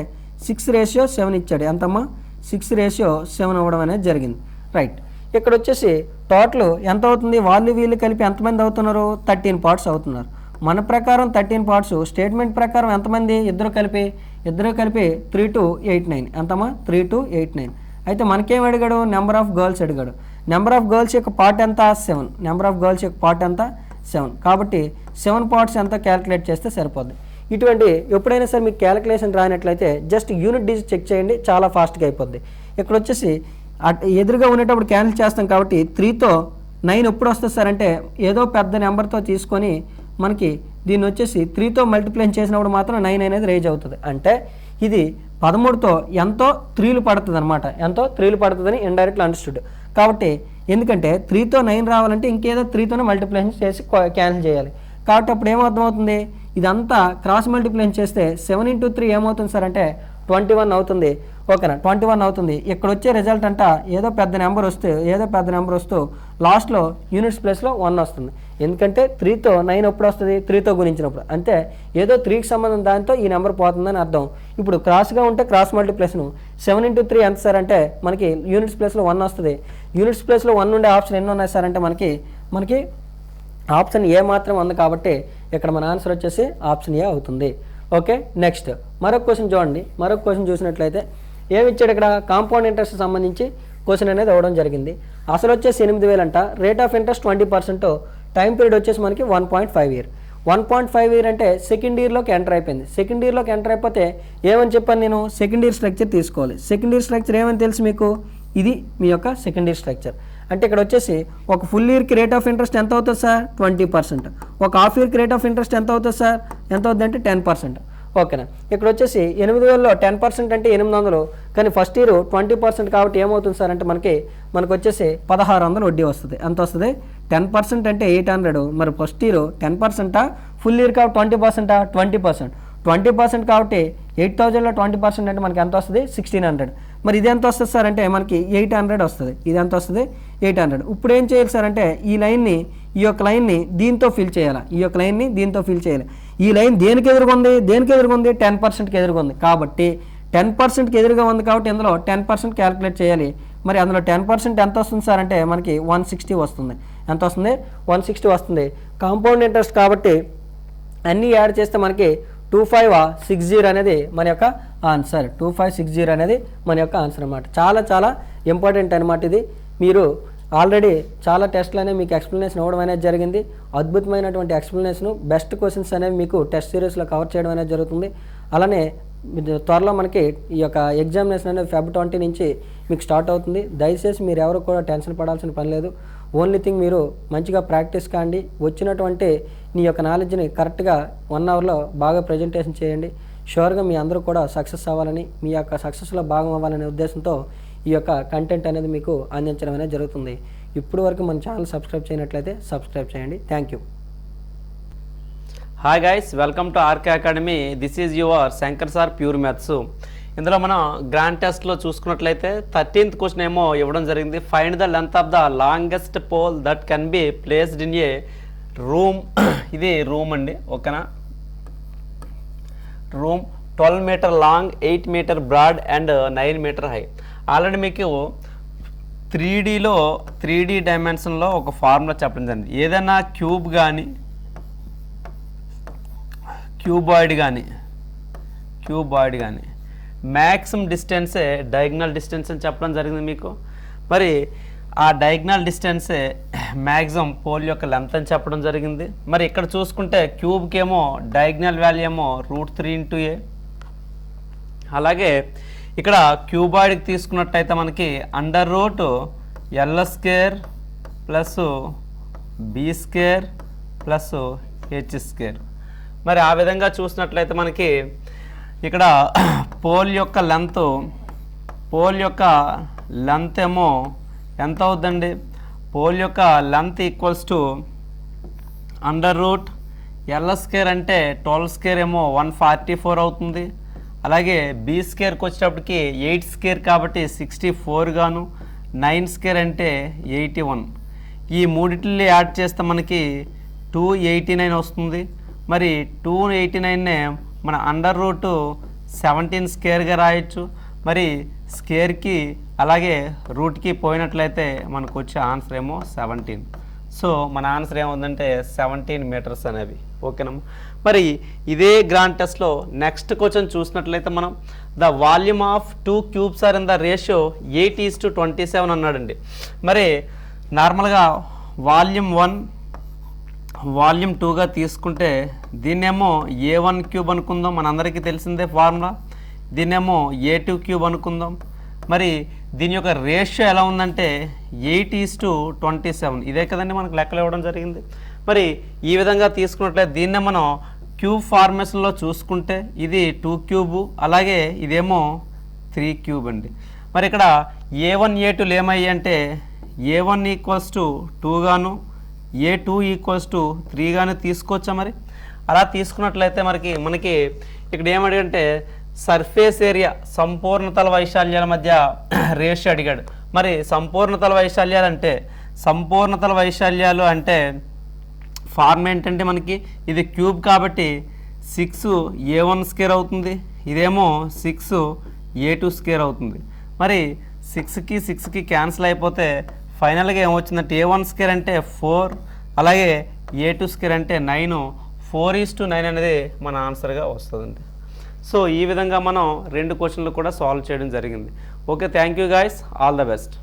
6:7 ఇచ్చాడు. ఎంతమ్మా 6:7 అవ్వడం అనేది జరిగింది. రైట్, ఇక్కడ వచ్చేసి టోటల్ ఎంత అవుతుంది, వాళ్ళు వీళ్ళు కలిపి ఎంతమంది అవుతున్నారు, 13 పార్ట్స్ అవుతున్నారు. మన ప్రకారం 13 పార్ట్స్, స్టేట్మెంట్ ప్రకారం ఎంతమంది, ఇద్దరు కలిపి 3289. ఎంతమ్మా 3289. అయితే మనకేం అడిగాడు, నెంబర్ ఆఫ్ గర్ల్స్ అడిగాడు. నెంబర్ ఆఫ్ గర్ల్స్ యొక్క పార్ట్ ఎంత 7, నెంబర్ ఆఫ్ గర్ల్స్ యొక్క పార్ట్ ఎంత 7. కాబట్టి 7 పార్ట్స్ ఎంత క్యాలిక్యులేట్ చేస్తే సరిపోద్ది. ఇటువంటి ఎప్పుడైనా సరే మీకు క్యాలిక్యులేషన్ రానట్లయితే జస్ట్ యూనిట్ డిజిట్ చెక్ చేయండి, చాలా ఫాస్ట్గా అయిపోద్ది. ఇక్కడ వచ్చేసి ఎదురుగా ఉండేటప్పుడు క్యాన్సిల్ చేస్తాం కాబట్టి 3తో 9 ఎప్పుడు వస్తుంది సార్ అంటే ఏదో పెద్ద నెంబర్తో తీసుకొని మనకి దీన్ని వచ్చేసి 3తో మల్టిప్లై చేసినప్పుడు మాత్రం 9 అనేది రేజ్ అవుతుంది. అంటే ఇది 13తో ఎంతో 3లు పడుతుంది అనమాట, ఎంతో 3లు పడుతుందని ఇండైరెక్ట్లీ అండర్స్టూడ్. కాబట్టి ఎందుకంటే 3తో 9 రావాలంటే ఇంకేదో 3తోనే మల్టిప్లై చేసి క్యాన్సిల్ చేయాలి. కాబట్టి అప్పుడు ఏమర్థమవుతుంది, ఇదంతా క్రాస్ మల్టిప్లై చేస్తే 7 × 3 ఏమవుతుంది సార్ అంటే 21 అవుతుంది. ఓకేనా, 21 అవుతుంది. ఇక్కడ వచ్చే రిజల్ట్ అంట ఏదో పెద్ద నెంబర్ వస్తూ లాస్ట్లో యూనిట్స్ ప్లేస్లో 1 వస్తుంది. ఎందుకంటే 3తో 9 ఎప్పుడు వస్తుంది, 3తో గుణించినప్పుడు. అంటే ఏదో 3కి సంబంధం దాంతో ఈ నెంబర్ పోతుందని అర్థం. ఇప్పుడు క్రాస్గా ఉంటే క్రాస్ మల్టిప్లేషన్ 7 × 3 ఎంత సార్ అంటే మనకి యూనిట్స్ ప్లేస్లో 1 వస్తుంది. యూనిట్స్ ప్లేస్లో 1 ఉండే ఆప్షన్ ఎన్ని ఉన్నాయి సార్ అంటే మనకి ఆప్షన్ ఏ మాత్రం ఉంది. కాబట్టి ఇక్కడ మన ఆన్సర్ వచ్చేసి ఆప్షన్ ఏ అవుతుంది. ఓకే, నెక్స్ట్ మరొక క్వశ్చన్ చూడండి. మరొక క్వశ్చన్ చూసినట్లయితే ఏమి ఇచ్చాడు, ఇక్కడ కాంపౌండ్ ఇంట్రెస్ట్ సంబంధించి క్వశ్చన్ అనేది అవ్వడం జరిగింది. అసలు వచ్చేసి 8000 అంట, rate of interest 20%, time period వచ్చేసి మనకి 1.5 ఇయర్. 1.5 ఇయర్ అంటే సెకండ్ ఇయర్లోకి ఎంటర్ అయిపోయింది. సెకండ్ ఇయర్లోకి ఎంటర్ అయిపోతే ఏమని చెప్పాను నేను, సెకండ్ ఇయర్ స్ట్రక్చర్ తీసుకోవాలి. సెకండ్ ఇయర్ స్ట్రక్చర్ ఏమని తెలుసు మీకు, ఇది మీ యొక్క సెకండ్ ఇయర్ స్ట్రక్చర్. అంటే ఇక్కడ వచ్చేసి ఒక ఫుల్ ఇయర్కి రేట్ ఆఫ్ ఇంట్రెస్ట్ ఎంత అవుతుంది సార్ 20%. ఒక హాఫ్ ఇయర్కి రేట్ ఆఫ్ ఇంట్రెస్ట్ ఎంత అవుతుంది సార్, ఎంత అవుతుంది అంటే 10%. ఓకేనా, ఇక్కడ వచ్చేసి 8000లో 10% అంటే 800, కానీ ఫస్ట్ ఇయర్ 20% కాబట్టి ఏమవుతుంది సార్ అంటే మనకు వచ్చేసి 1600 వడ్డీ వస్తుంది. ఎంత వస్తుంది, 10% అంటే 800. మరి ఫస్ట్ ఇయర్ 10%, ఫుల్ ఇయర్ కాబట్టి 20%, 20% కాబట్టి 8000లో 20% అంటే మనకి ఎంత వస్తుంది 1600. మరి ఇది ఎంత వస్తుంది సార్ అంటే మనకి 800 వస్తుంది. ఇది ఎంత వస్తుంది 800. ఇప్పుడు ఏం చేయాలి సార్ అంటే ఈ యొక్క లైన్ని దీంతో ఫిల్ చేయాలి. ఈ లైన్ దేనికి ఎదురుగుంది 10%కి ఎదురుగుంది. కాబట్టి 10%కి ఎదురుగా ఉంది కాబట్టి ఇందులో 10% క్యాలిక్యులేట్ చేయాలి. మరి అందులో 10% ఎంత వస్తుంది సార్ అంటే మనకి 160 వస్తుంది. ఎంత వస్తుంది 160 వస్తుంది. కాంపౌండ్ ఇంట్రెస్ట్ కాబట్టి అన్నీ యాడ్ చేస్తే మనకి 2560 అనేది మన యొక్క ఆన్సర్. 2560 అనేది మన యొక్క ఆన్సర్ అనమాట. చాలా చాలా ఇంపార్టెంట్ అనమాట. ఇది మీరు ఆల్రెడీ చాలా టెస్ట్లు అనేవి మీకు ఎక్స్ప్లెనేషన్ ఇవ్వడం అనేది జరిగింది. అద్భుతమైనటువంటి ఎక్స్ప్లెనేషన్, బెస్ట్ క్వశ్చన్స్ అనేవి మీకు టెస్ట్ సిరీస్లో కవర్ చేయడం అనేది జరుగుతుంది. అలానే త్వరలో మనకి ఈ యొక్క ఎగ్జామినేషన్ అనేది Feb 20 నుంచి మీకు స్టార్ట్ అవుతుంది. దయచేసి మీరు ఎవరు కూడా టెన్షన్ పడాల్సిన పని లేదు. ఓన్లీ థింగ్ మీరు మంచిగా ప్రాక్టీస్ కాండి, వచ్చినటువంటి మీ యొక్క నాలెడ్జ్ని కరెక్ట్గా 1 అవర్లో బాగా ప్రజెంటేషన్ చేయండి. షూర్గా మీ అందరూ కూడా సక్సెస్ అవ్వాలని, మీ యొక్క సక్సెస్లో భాగం అవ్వాలనే ఉద్దేశంతో ఈ యొక్క కంటెంట్ అనేది మీకు అందించడం అనేది జరుగుతుంది. ఇప్పుడు వరకు మన ఛానల్ సబ్స్క్రైబ్ చేయనట్లయితే సబ్స్క్రైబ్ చేయండి. Thank you. Hi guys, welcome to RK Academy. This is your Shankar sir pure maths. ఇందులో మనం గ్రాండ్ టెస్ట్లో చూసుకున్నట్లయితే 13th క్వశ్చన్ ఏమో ఇవ్వడం జరిగింది. Find the length of the longest pole that can be placed in a room. ఇది room అండి, ఓకేనా. Room 12 metre long, 8 metre broad and 9 metre high. Already మీకు 3D డైమెన్షన్లో ఒక ఫార్ములా చెప్పడం జరిగింది. ఏదైనా క్యూబ్ కానీ క్యూబాయిడ్ కానీ మ్యాక్సిమం డిస్టెన్సే డయాగ్నల్ డిస్టెన్స్ అని చెప్పడం జరిగింది మీకు. మరి ఆ డయాగ్నల్ డిస్టెన్సే మ్యాక్సిమం పోల్ యొక్క లెంత్ అని చెప్పడం జరిగింది. మరి ఇక్కడ చూసుకుంటే క్యూబ్కి ఏమో డయాగ్నల్ వాల్యూ ఏమో √3 × a. అలాగే ఇక్కడ క్యూబాయిడ్కి తీసుకున్నట్టయితే మనకి √L² + b² + h². మరి ఆ విధంగా చూసినట్లయితే మనకి ఇక్కడ పోల్ యొక్క లెంత్ ఏమో ఎంత అవుద్దండి? పోల్ యొక్క లెంత్ ఈక్వల్స్ టు √L² అంటే 12² ఏమో 144 అవుతుంది. అలాగే b²కి వచ్చేటప్పటికి 8² కాబట్టి 64 గాను, 9² అంటే 81. ఈ మూడిటిని యాడ్ చేస్తే మనకి 289 వస్తుంది. మరి 289నే మన √17² రాయొచ్చు. మరి స్క్వేర్కి అలాగే రూట్కి పోయినట్లయితే మనకు వచ్చే ఆన్సర్ ఏమో 17. సో మన ఆన్సర్ ఏముందంటే 17 మీటర్స్ అనేవి, ఓకేనా. మరి ఇదే గ్రాండ్ టెస్ట్లో నెక్స్ట్ క్వశ్చన్ చూసినట్లయితే మనం the volume of 2 cubes are in the ratio 8:27 అన్నాడండి. మరి నార్మల్గా వాల్యూమ్ 1 వాల్యూమ్ 2గా తీసుకుంటే దీన్నేమో A1³ అనుకుందాం, మనందరికీ తెలిసిందే ఫార్ములా. దీన్నేమో A2³ అనుకుందాం. మరి దీని యొక్క రేషియో ఎలా ఉందంటే 8:27. ఇదే కదండి మనకు లెక్కలు ఇవ్వడం జరిగింది. మరి ఈ విధంగా తీసుకున్నట్లయితే దీన్నే మనం క్యూబ్ ఫార్మేషన్లో చూసుకుంటే ఇది 2³ అలాగే ఇదేమో 3³ అండి. మరి ఇక్కడ A1 A2 ఏమయ్యాయి అంటే A1 = 2 గాను, A2 = 3 గాను తీసుకోవచ్చా? మరి అలా తీసుకున్నట్లయితే మనకి ఇక్కడ ఏమడిగంటే సర్ఫేస్ ఏరియా సంపూర్ణతల వైశాల్యాల మధ్య రేషియో అడిగాడు. మరి సంపూర్ణతల వైశాల్యాలు అంటే ఫార్మ్ ఏంటంటే మనకి ఇది క్యూబ్ కాబట్టి 6 A1² అవుతుంది, ఇదేమో 6 A2² అవుతుంది. మరి 6కి 6కి క్యాన్సిల్ అయిపోతే ఫైనల్గా ఏమొచ్చిందంటే A1² అంటే 4 అలాగే A2² అంటే 9. 4:9 అనేది మన ఆన్సర్గా వస్తుందండి. సో ఈ విధంగా మనం 2 క్వశ్చన్లు కూడా సాల్వ్ చేయడం జరిగింది. Okay, thank you guys, all the best.